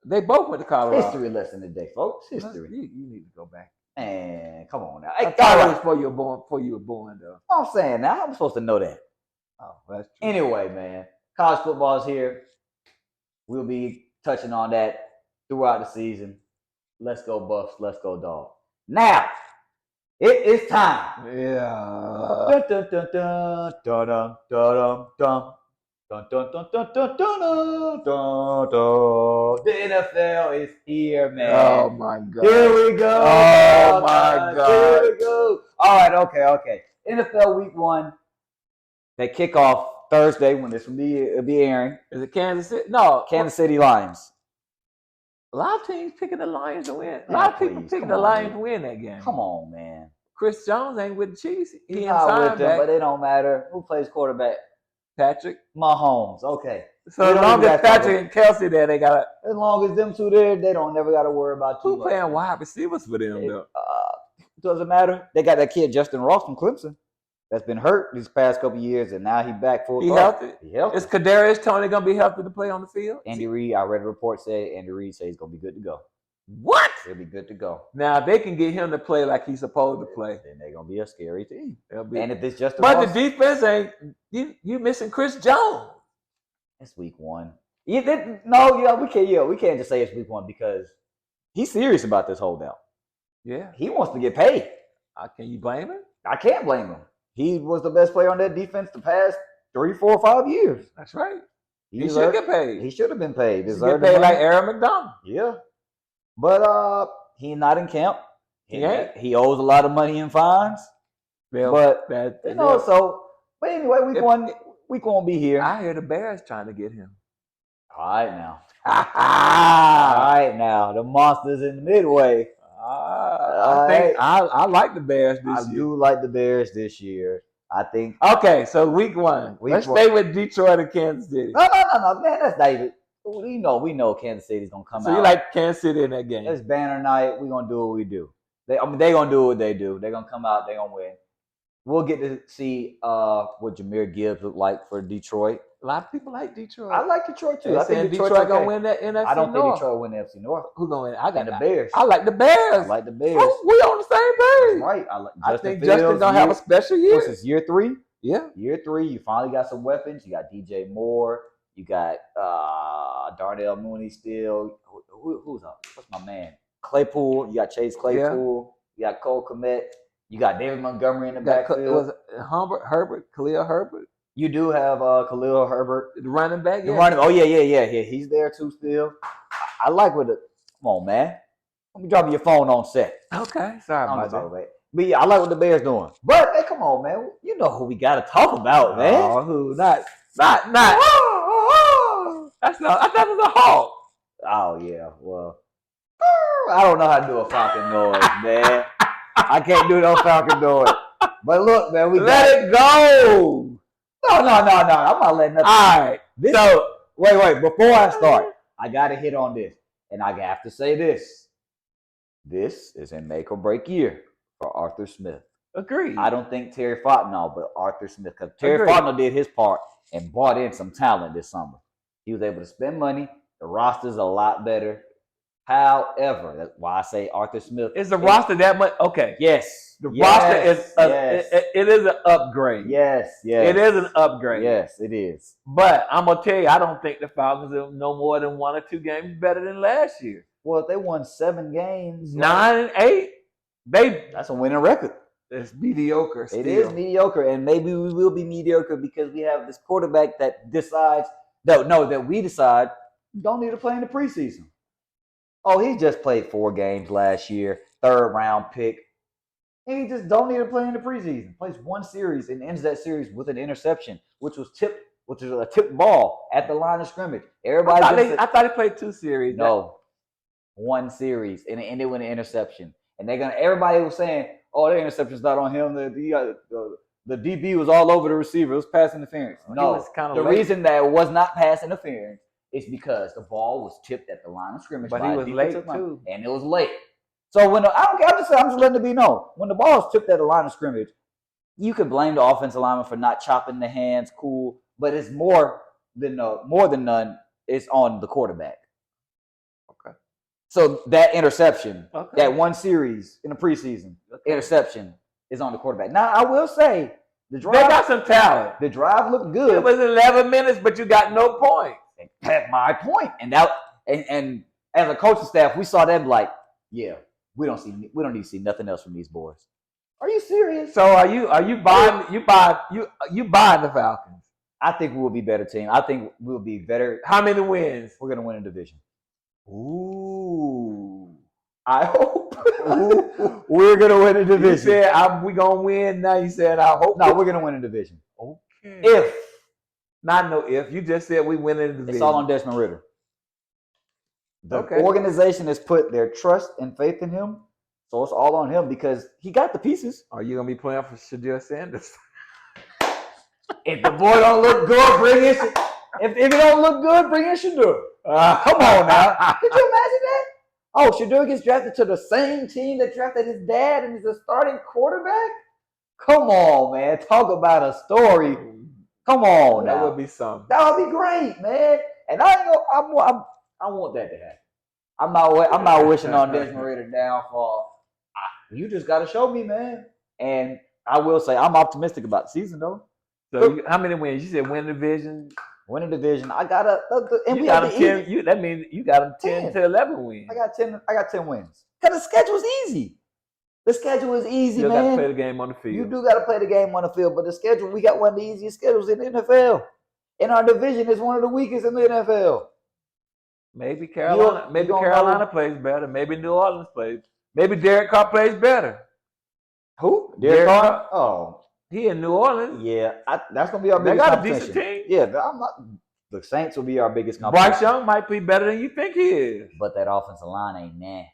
They both went to Colorado. History lesson today, folks. History. You need to go back. Man, come on now. I Hey, thought it was Colorado. before you were born, though. I'm saying now, I'm supposed to know that. Oh, that's true. Anyway, man, college football is here. We'll be touching on that throughout the season. Let's go Buffs. Let's go Dog. Now, it is time. Yeah. Dun, dun, dun, dun, dun, dun, dun, dun. Dun, dun, dun, dun, dun, dun, dun, dun, dun. The NFL is here, man. Oh my God. Here we go. Oh my God. Here we go. All right, okay. NFL Week 1. They kick off Thursday when this will be airing. Is it Kansas City? No, Kansas City Lions. A lot of teams picking the Lions to win. A Man, lot of people please, picking come the on, Lions man. to win that game. Come on, man. Chris Jones ain't with the Chiefs. He He's ain't not with signed them, back. but it don't matter. Who plays quarterback? Patrick. Mahomes. Okay. So We as don't long even as got to Patrick and Kelsey there, they got As long as them two there, they don't never got to worry about too who much. playing wide receivers for them though. Doesn't matter. They got that kid Justin Ross from Clemson that's been hurt these past couple years, and now he back full. He throttle. healthy. He healthy. Is Kadarius Toney gonna be healthy to play on the field? Andy Reid. I read a report say Andy Reid says he's gonna be good to go. What? He'll be good to go. Now if they can get him to play like he's supposed to play. Then they're gonna be a scary team. They'll be. And if it's Justin But Ross, the defense ain't. You missing Chris Jones. it's week 1. We can't just say it's week 1 because he's serious about this holdout. Yeah. He wants to get paid. Can you blame him? I can't blame him. He was the best player on that defense the past 3, 4, 5 years. That's right. He should deserved- get paid. He should have been paid. He should Deserved get the paid like money. Aaron McDonald. Yeah. But he's not in camp. He ain't. He owes a lot of money in fines. Well, But that, but anyway, week one will be here. I hear the Bears trying to get him. All right now. All right now. The monsters in the midway. I like the Bears this I year. do like the Bears this year. I think. Okay, so week 1. Week Let's 1. stay with Detroit and Kansas City. No, man. That's David. We know Kansas City's gonna come out. So you like Kansas City in that game? It's banner night. We're gonna do what we do. They gonna do what they do. They're gonna come out. They're gonna win. We'll get to see what Jahmyr Gibbs look like for Detroit. A lot of people like Detroit. I like Detroit too. They I think saying Detroit's Detroit gonna okay. win that NFC I don't North. think Detroit will win the NFC North. Who gonna win? I got And the Bears. I like the Bears. I like the Bears. Oh, we on the same That's page. right. I like I Justin think Fields, Justin gonna have a special year. What's this, year 3? Yeah. Year 3, you finally got some weapons. You got DJ Moore. You got Darnell Mooney still. Who's up? What's my man? Claypool. You got Chase Claypool. You got Cole Kmet. You got David Montgomery in the backfield. Herbert, Khalil Herbert. You do have Khalil Herbert. The running back. The running. Oh, yeah. He's there too still. I like what the. Come on, man. Let me drop your phone on set. Okay. Sorry about that. But yeah, I like what the Bears doing. But hey, come on, man. You know who we got to talk about, man. Oh, who? Not. That's not. I thought it was a hawk. Oh yeah. Well, I don't know how to do a falcon noise, man. I can't do no falcon noise. But look, man, we let it go. No. I'm not letting nothing. All right. So wait. Before I start, I gotta hit on this, and I have to say this. This is a make or break year for Arthur Smith. Agreed. I don't think Terry Fontenot, but Arthur Smith, because Terry Fontenot did his part and brought in some talent this summer. He was able to spend money. The roster's a lot better. However, that's why I say Arthur Smith. Is the roster that much? Okay. Yes. The roster is it is an upgrade. Yes. It is an upgrade. Yes, it is. But I'm gonna tell you, I don't think the Falcons are no more than 1 or 2 games better than last year. Well, if they won 7 games, 9 and 8, that's a winning record. It's mediocre. Still. It is mediocre, and maybe we will be mediocre because we have this quarterback that decides that we decide don't need to play in the preseason. Oh, he just played 4 games last year, 3rd round pick. And he just don't need to play in the preseason. Plays 1 series and ends that series with an interception, which was a tipped ball at the line of scrimmage. I thought he played 2 series. No, 1 series, and it ended with an interception. And everybody was saying, "Oh, the interception's not on him. The DB was all over the receiver. It was pass interference." No, the reason that it was not pass interference is because the ball was tipped at the line of scrimmage. But he was late too, and it was late. So when I don't care, I'm just letting it be known. When the ball is tipped at the line of scrimmage, you could blame the offensive lineman for not chopping the hands, cool. But it's more than none. It's on the quarterback. Okay. So that interception, that 1 series in the preseason interception, is on the quarterback. Now I will say the drive. They got some talent. The drive looked good. It was 11 minutes, but you got no points. That's my point. And as a coaching staff, we saw them like, yeah. We don't need to see nothing else from these boys. Are you serious? So are you buying the Falcons? I think we'll be a better team. I think we'll be better. How many wins? We're gonna win a division. Ooh. I hope. We're gonna win a division. You said we gonna win. Now you said I hope. No, we're gonna win a division. Okay. If you just said we win a division. It's all on Desmond Ridder. The organization has put their trust and faith in him, so it's all on him because he got the pieces. Are you gonna be playing for Shadir Sanders? If the boy don't look good, bring in. If it don't look good, bring in Shadir. Come on now. Could you imagine that? Oh, Shadir gets drafted to the same team that drafted his dad and is a starting quarterback. Come on, man. Talk about a story. Come on, that would be something. That would be great, man. And I want that to happen. I'm not wishing on Desmond Ridder downfall. You just got to show me, man. And I will say I'm optimistic about the season, though. So how many wins? You said win division. Win a division. I got you got 10. That means you got them 10 to 11 wins. I got 10 wins. Cause the schedule is easy. The schedule is easy, man. You got to play the game on the field. You do got to play the game on the field, but the schedule, we got one of the easiest schedules in the NFL. And our division is one of the weakest in the NFL. Maybe Carolina plays better. Maybe New Orleans plays. Maybe Derek Carr plays better. Who? Derek Carr? Oh, he in New Orleans. Yeah, that's gonna be our biggest competition. They got a decent team. Yeah, the Saints will be our biggest competition. Bryce Young might be better than you think he is. But that offensive line ain't nah.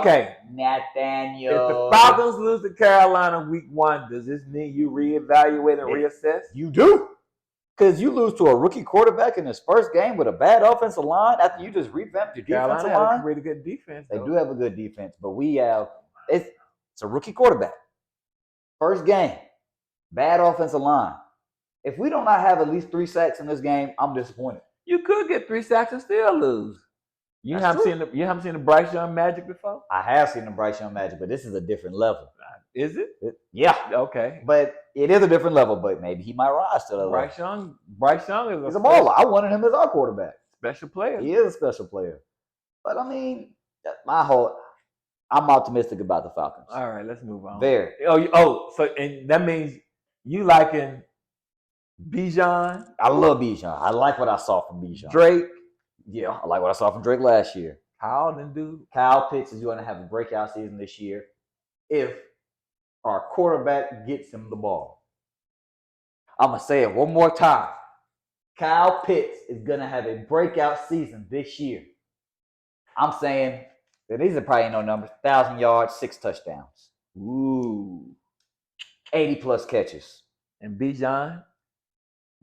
Okay. Nathaniel. If the Falcons lose to Carolina week 1, does this mean you reevaluate and reassess? You do. Because you lose to a rookie quarterback in his first game with a bad offensive line after you just revamped your defensive line. Carolina has a really good defense. They do have a good defense, but it's a rookie quarterback. First game, bad offensive line. If we do not have at least 3 sacks in this game, I'm disappointed. You could get 3 sacks and still lose. You haven't seen the Bryce Young magic before? I have seen the Bryce Young magic, but this is a different level. Is it? Yeah. Okay. But it is a different level, but maybe he might rise to the level. Bryce Young is He's a baller. I wanted him as our quarterback. Special player. He is a special player. But I mean, I'm optimistic about the Falcons. All right, let's move on. Very. So and that means you liking Bijan? I love Bijan. I like what I saw from Bijan. Drake? Yeah, I like what I saw from Drake last year. Kyle Pitts is going to have a breakout season this year if our quarterback gets him the ball. I'm going to say it one more time. Kyle Pitts is going to have a breakout season this year. I'm saying that these are probably no numbers. 1,000 yards, 6 touchdowns. Ooh. 80-plus catches. And Bijan?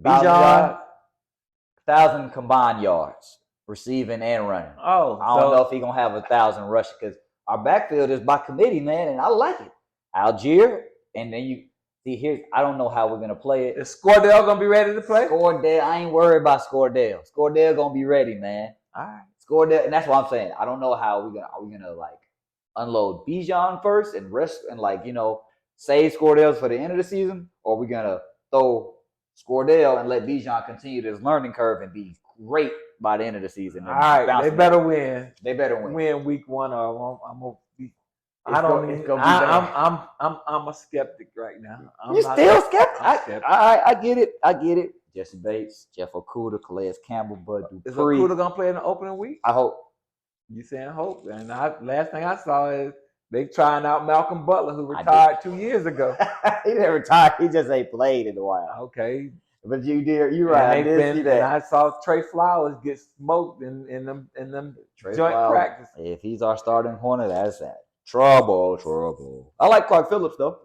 1,000 combined yards, receiving and running. Oh. I don't know if he's going to have 1,000 rushing because our backfield is by committee, man, and I like it. Algier, and then you see here, I don't know how we're going to play it. Is Scordell going to be ready to play? Scordell, I ain't worried about Scordell. Scordell going to be ready, man. All right. Scordell, and that's what I'm saying. I don't know how are we gonna like unload Bijan first and rest and save Scordell for the end of the season, or are we gonna throw Scordell and let Bijan continue this learning curve and be great by the end of the season? All right, they better win. They better win week 1, or I'm gonna be. I'm a skeptic right now. You're still skeptic? I get it. Jesse Bates, Jeff Okudah, Calais Campbell, Bud Dupree. Is Okudah gonna play in the opening week? I hope. You saying hope? And last thing I saw is they trying out Malcolm Butler, who retired 2 years ago. He didn't retire. He just ain't played in a while. Okay, but you're right. I did see that. And I saw Trey Flowers get smoked in them joint practice. If he's our starting corner, that's that. Trouble. I like Clark Phillips though.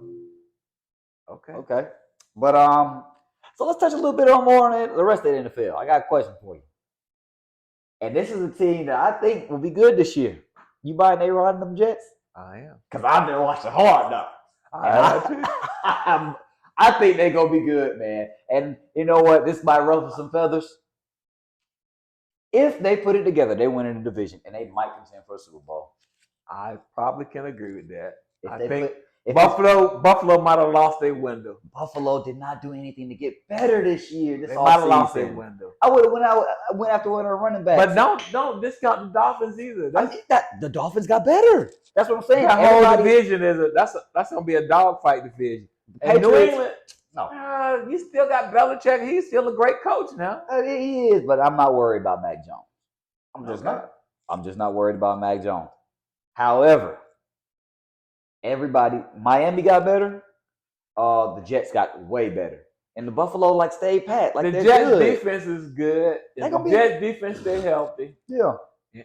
Okay. But so let's touch a little bit more on the rest of the NFL. I got a question for you. And this is a team that I think will be good this year. You buying A-Rod and them Jets? I am. Because I've been watching hard now. I think they're going to be good, man. And you know what? This might ruffle some feathers. If they put it together, they win in the division, and they might contend for a Super Bowl. I probably can agree with that. If Buffalo might have lost their window. Buffalo did not do anything to get better this year. They might have lost their window. I would have went after one of the running backs. But don't discount the Dolphins either. The Dolphins got better. That's what I'm saying. The whole division that's gonna be a dogfight division. And New England, no, you still got Belichick. He's still a great coach now. He is, but I'm not worried about Mac Jones. I'm just not worried about Mac Jones. However, Miami got better. The Jets got way better. And the Buffalo stayed pat. The Jets defense is good. If the Jets defense stay healthy. Yeah. And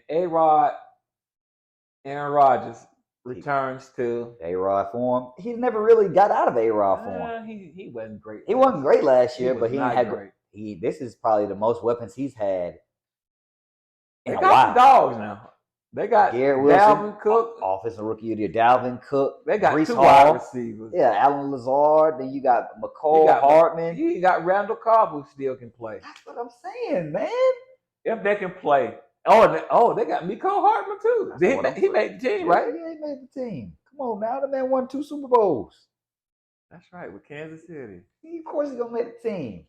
Aaron Rodgers returns to A-Rod form. He never really got out of A-Rod form. He wasn't great. He wasn't great last year, but he not had great. This is probably the most weapons he's had. They got some dogs now. They got Garrett Wilson, Dalvin Cook, offensive rookie of the year. Dalvin Cook. They got Breece 2 Hall, wide receivers. Yeah, Alan Lazard. Then you got McCole Hardman. You got Randall Cobb who still can play. That's what I'm saying, man. If they can play. Oh, they got McCole Hardman too. He made the team, right? Yeah, he made the team. Come on now, the man won 2 Super Bowls. That's right, with Kansas City. Of course he's gonna make the team.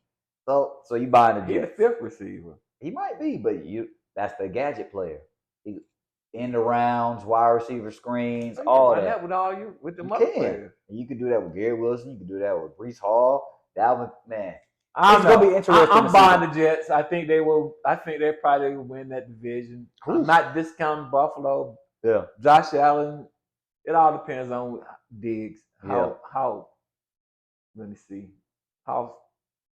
So you buying the Jets. He's the 5th receiver. He might be, but that's the gadget player. End rounds, wide receiver screens, all that. With the other players. And you could do that with Garrett Wilson. You could do that with Breece Hall. Dalvin, man. It's going to be interesting. I'm buying the Jets. I think they will. I think they probably will win that division. I'm not discounting Buffalo. Yeah. Josh Allen. It all depends on Diggs. How let me see. How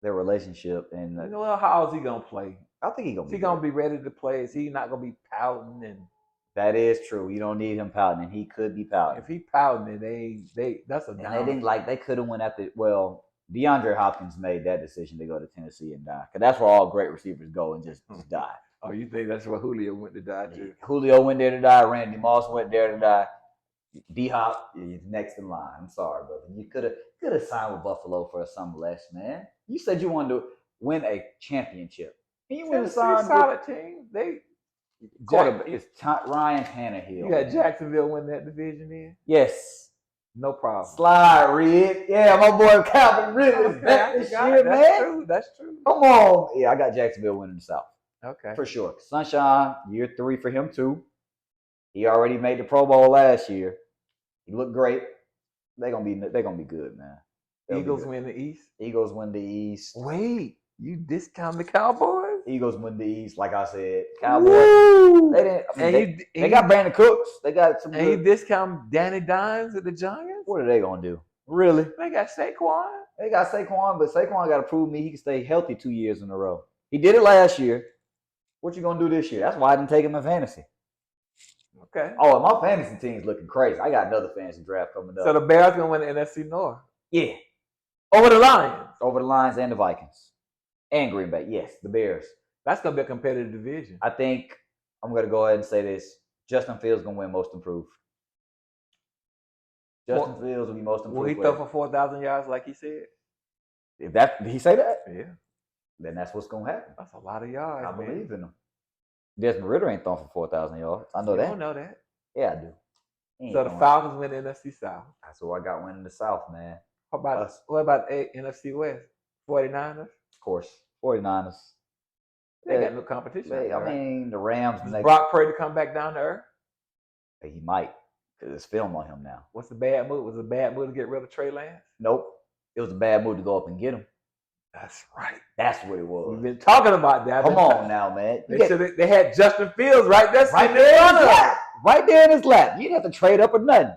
their relationship and how is he gonna play? I think he's gonna be ready to play. Is he not gonna be pouting? And that is true. You don't need him pouting, and he could be pouting. If he pouting, that's a down. They didn't they could have went after. Well, DeAndre Hopkins made that decision to go to Tennessee and die, because that's where all great receivers go and just die. Oh, you think that's where Julio went to die too? Julio went there to die. Randy Moss went there to die. D-Hop is next in line. I'm sorry, brother. You could have signed with Buffalo for something less, man. You said you wanted to win a championship. And you went and Tennessee's signed solid team. it's Ryan Tannehill. You got Jacksonville win that division in? Yes. No problem. Slide, Red. Yeah, my boy Calvin Ridley is back this year, man. That's true. Come on. Yeah, I got Jacksonville winning the South. Okay. For sure. Sunshine, year 3 for him, too. He already made the Pro Bowl last year. He looked great. They're gonna be good, man. Eagles win the East. Eagles win the East. Wait, you discount the Cowboys? Eagles win the East, like I said. Cowboys. Woo! They didn't. I mean, they got Brandon Cooks. They got some. And you discount Danny Dimes at the Giants? What are they gonna do? Really? They got Saquon. They got Saquon, but Saquon got to prove me he can stay healthy 2 years in a row. He did it last year. What you gonna do this year? That's why I didn't take him in fantasy. Okay. Oh, and my fantasy team's looking crazy. I got another fantasy draft coming up. So the Bears gonna win the NFC North. Yeah. Over the Lions. Over the Lions and the Vikings. And Green Bay. Yes, the Bears. That's gonna be a competitive division. I think I'm gonna go ahead and say this. Justin Fields gonna win most improved. Justin Fields will be most improved. Will he throw for 4,000 yards like he said? If that did he say that? Yeah. Then that's what's gonna happen. That's a lot of yards. I believe in him. Desmond Ridder ain't throwing for 4,000 yards. I know that. You don't know that. Yeah, I do. So the Falcons win the NFC South. That's who I got winning the South, man. What about NFC West? 49ers? Of course. 49ers. They got no competition. I mean, the Rams. Does Brock Purdy come back down to earth? He might, because there's film on him now. What's the bad move? Was it a bad move to get rid of Trey Lance? Nope. It was a bad move to go up and get him. That's right. That's what it was. We've been talking about that. Come on now, man. They had Justin Fields right there. Right there in his lap. Right there in his lap. You didn't have to trade up or nothing.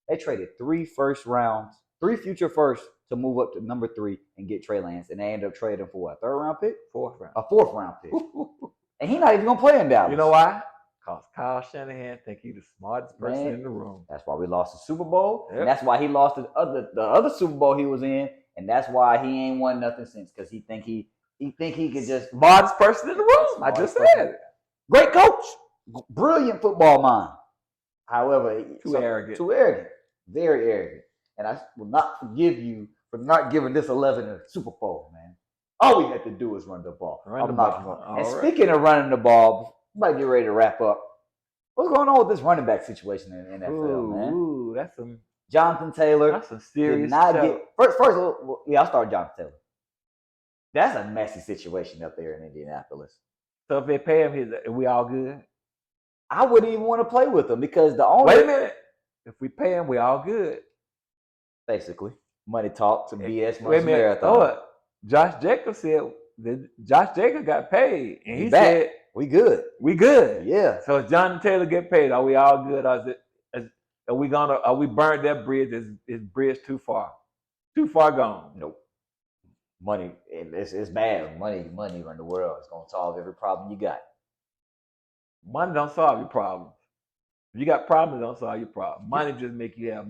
They traded 3 first rounds, 3 future firsts to move up to number 3 and get Trey Lance. And they ended up trading for what? 3rd round pick? 4th round. A 4th round pick. And he's not even going to play in Dallas. You know why? Because Kyle Shanahan think he's the smartest person in the room. That's why we lost the Super Bowl. Yep. And that's why he lost the other Super Bowl he was in. And that's why he ain't won nothing since. Because he think he could just... Smartest person in the room. I just said it. Great coach. Brilliant football mind. However... Too arrogant. Too arrogant. Very arrogant. And I will not forgive you for not giving this 11 a Super Bowl, man. All we have to do is run the ball. Speaking of running the ball, we might get ready to wrap up. What's going on with this running back situation in the NFL, man? Ooh, that's some... Jonathan Taylor. That's some serious First, I'll start Jonathan Taylor. That's a messy situation up there in Indianapolis. So if they pay him, we all good? I wouldn't even want to play with him because the only... Wait a minute. If we pay him, we all good. Basically. Money talk to BS. Wait a minute. Marathon. Josh Jacobs said Josh Jacobs got paid. And he said... We good. We good. Yeah. So if Jonathan Taylor get paid, are we all good? Or are we burned that bridge? Is bridge too far? Too far gone? Nope. Money, it's bad. Money in the world is gonna solve every problem you got. Money don't solve your problems. If you got problems, don't solve your problem. Money just make you have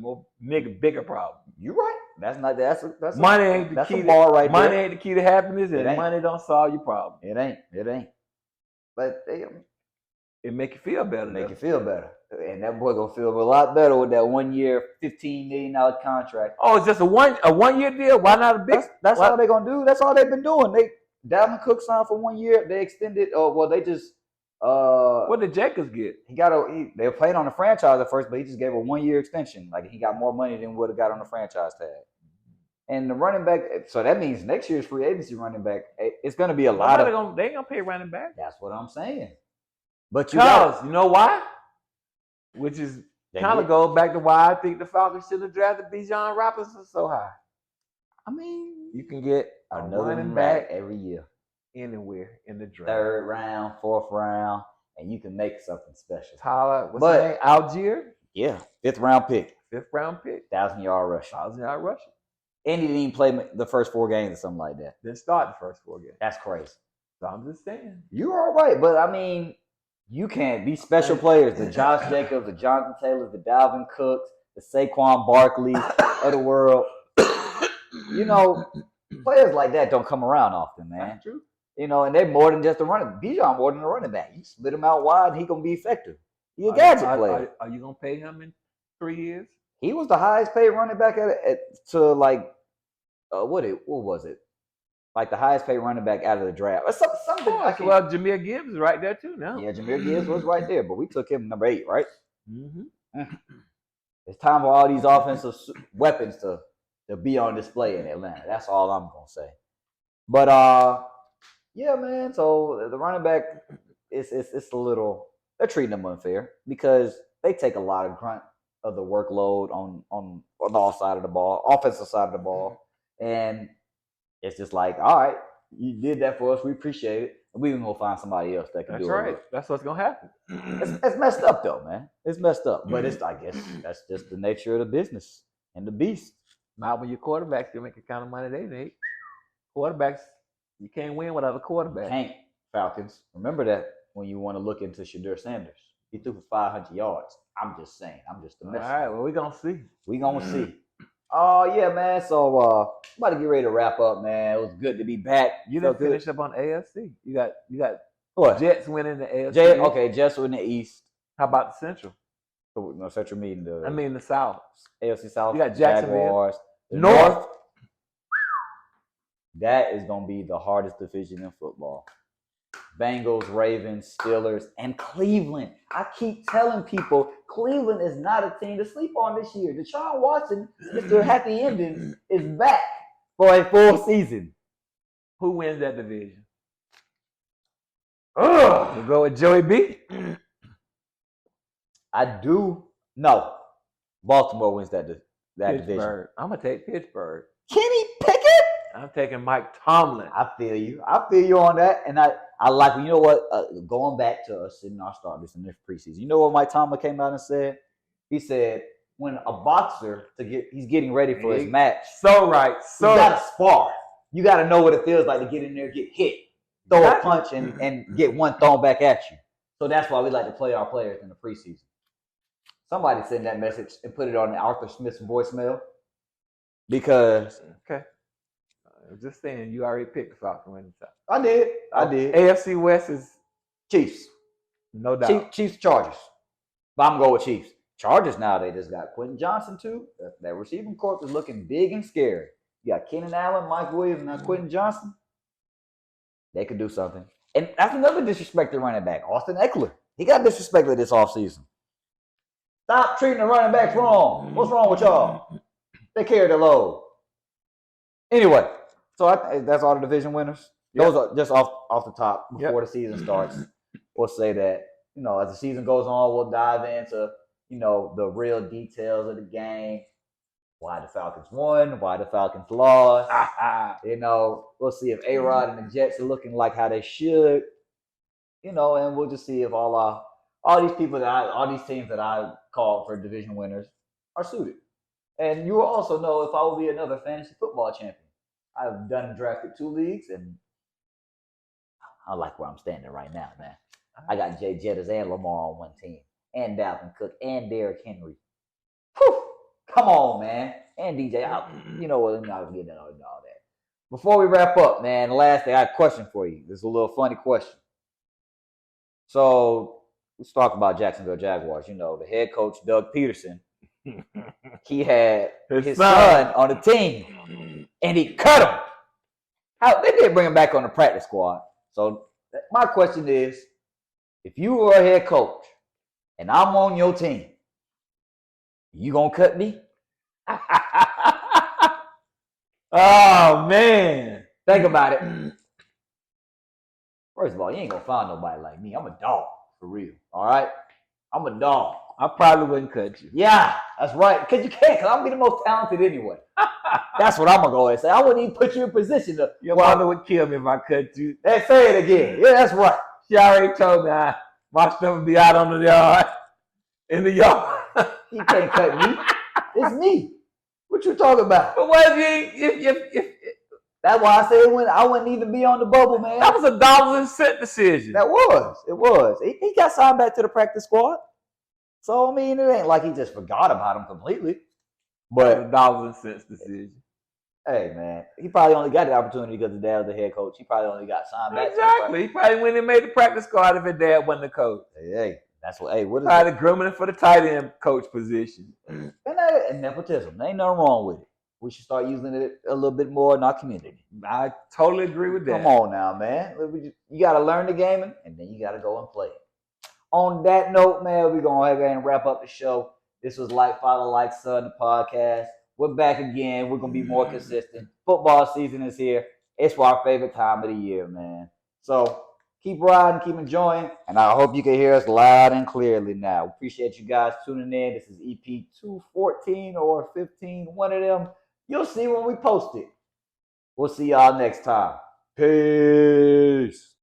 bigger problems. You're right. That's money ain't the key. Money ain't the key to happiness, and money don't solve your problem. It ain't. But it make you feel better. You feel better. And that boy gonna feel a lot better with that 1 year, $15 million contract. Oh, it's just a one year deal. Why not a big? That's all they're gonna do. That's all they've been doing. Dalvin Cook signed for 1 year. They extended. They just. What did Jacobs get? They were playing on the franchise at first, but he just gave a 1 year extension. Like he got more money than would have got on the franchise tag. And the running back, so that means next year's free agency running back, it's going to be a lot of. They ain't gonna pay running back. That's what I'm saying. But you know why? Which is kind of goes back to why I think the Falcons should have drafted Bijan Robinson so high. I mean, you can get another running back every year, anywhere in the draft. 3rd round, 4th round, and you can make something special. Tyler, what's his name? Algier? Yeah, 5th round pick. 1,000-yard rusher. 1,000-yard rusher. And he didn't even play the first 4 games or something like that. Didn't start the first 4 games. That's crazy. So I'm just saying. You're all right, but I mean, you can't be special players. The Josh Jacobs, the Jonathan Taylors, the Dalvin Cooks, the Saquon Barkley of the world. You know, players like that don't come around often, man. That's true. You know, and they're more than just a running. Bijan more than a running back. You split him out wide, and he gonna be effective. He a gadget player. Are you gonna pay him in 3 years? He was the highest paid running back to like what was it? like the highest paid running back out of the draft. Or something. Well, Jahmyr Gibbs is right there too now. Yeah, Jahmyr Gibbs was right there, but we took him number 8, right? Mm-hmm. It's time for all these offensive weapons to be on display in Atlanta. That's all I'm gonna say. But yeah, man. So the running back, it's a little. They're treating them unfair because they take a lot of grunt of the workload on the offside of the ball, offensive side of the ball, and it's just like, all right, you did that for us. We appreciate it. We can go find somebody else that can do it. That's right. That's what's gonna happen. It's messed up though, man. It's messed up, but I guess that's just the nature of the business and the beast. Not when your quarterbacks can make the kind of money they make. Quarterbacks, you can't win without a quarterback. Can't. Falcons. Remember that when you want to look into Shadur Sanders. He threw for 500 yards. I'm just saying. I'm just a All messenger. right, well, we're gonna see. We gonna see. Oh yeah, man. So I'm about to get ready to wrap up, man. It was good to be back. You didn't finish up on AFC. You got what? Jets winning the AFC. Okay, Jets win the East. How about the Central? No, Central meeting the South. AFC South. You got Jacksonville. Jaguars. The North. That is gonna be the hardest division in football. Bengals, Ravens, Steelers, and Cleveland. I keep telling people Cleveland is not a team to sleep on this year. Deshaun Watson, Mr. Happy Ending, is back for a full season. Who wins that division? We'll go with Joey B. I do. No. Baltimore wins that division. I'm going to take Pittsburgh. Kenny Pickett? I'm taking Mike Tomlin. I feel you. I feel you on that. And I like, you know what, going back to us sitting our starters in this preseason, you know what Mike Tomlin came out and said? He said, when a boxer, he's getting ready for his match. So right. So you got to spar. You got to know what it feels like to get in there, get hit, throw a punch, and get one thrown back at you. So that's why we like to play our players in the preseason. Somebody send that message and put it on Arthur Smith's voicemail. Because okay. I'm just saying, you already picked the Falcons winning the South. I did. AFC West is Chiefs. No doubt. Chiefs, Chargers. But I'm going with Chiefs. Chargers now, they just got Quentin Johnson, too. That receiving corps is looking big and scary. You got Keenan Allen, Mike Williams, and now Quentin Johnson. They could do something. And that's another disrespected running back, Austin Eckler. He got disrespected this offseason. Stop treating the running backs wrong. What's wrong with y'all? They carry the load. Anyway, so that's all the division winners. Those are just off the top before the season starts. We'll say that, as the season goes on, we'll dive into, the real details of the game. Why the Falcons won, why the Falcons lost. We'll see if A-Rod and the Jets are looking like how they should. And we'll just see if all these teams that I called for division winners are suited. And you will also know if I will be another fantasy football champion. I've done and drafted 2 leagues, and I like where I'm standing right now, man. I got Jay Jettas and Lamar on one team, and Dalvin Cook, and Derrick Henry. Whew! Come on, man. And DJ. You know what? I'm not getting into all that. Before we wrap up, man, lastly, I have a question for you. This is a little funny question. So let's talk about Jacksonville Jaguars. The head coach, Doug Peterson, he had his son on the team, and he cut him. They did bring him back on the practice squad. So my question is, if you were a head coach and I'm on your team, you gonna cut me? Oh, man. Think about it. First of all, you ain't gonna find nobody like me. I'm a dog, for real. All right? I'm a dog. I probably wouldn't cut you. Yeah, that's right. Because you can't, because I'm be the most talented anyway. That's what I'm going to go and say. I wouldn't even put you in position to. Your mother would kill me if I cut you. Hey, say it again. Yeah, that's right. She already told me my stuff would be out on the yard. In the yard. You can't cut me. It's me. What you talking about? But what if that's why I said I wouldn't even be on the bubble, man. That was a $1.00 decision. That was. It was. He got signed back to the practice squad. So, it ain't like he just forgot about him completely. But a $1.00 decision. Hey, man. He probably only got the opportunity because his dad was the head coach. He probably only got signed back. Exactly. He probably went and made the practice squad if his dad wasn't the coach. Hey, that's what is probably grooming him for the tight end coach position. And nepotism. There ain't nothing wrong with it. We should start using it a little bit more in our community. I totally agree with that. Come on now, man. You got to learn the game, and then you got to go and play it. On that note, man, we're going to go ahead and wrap up the show. This was Like Father, Like Son, the podcast. We're back again. We're going to be more consistent. Football season is here. It's our favorite time of the year, man. So keep riding, keep enjoying, and I hope you can hear us loud and clearly now. We appreciate you guys tuning in. This is EP 214 or 15, one of them. You'll see when we post it. We'll see y'all next time. Peace.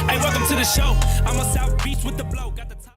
Hey, welcome to the show. I'm a South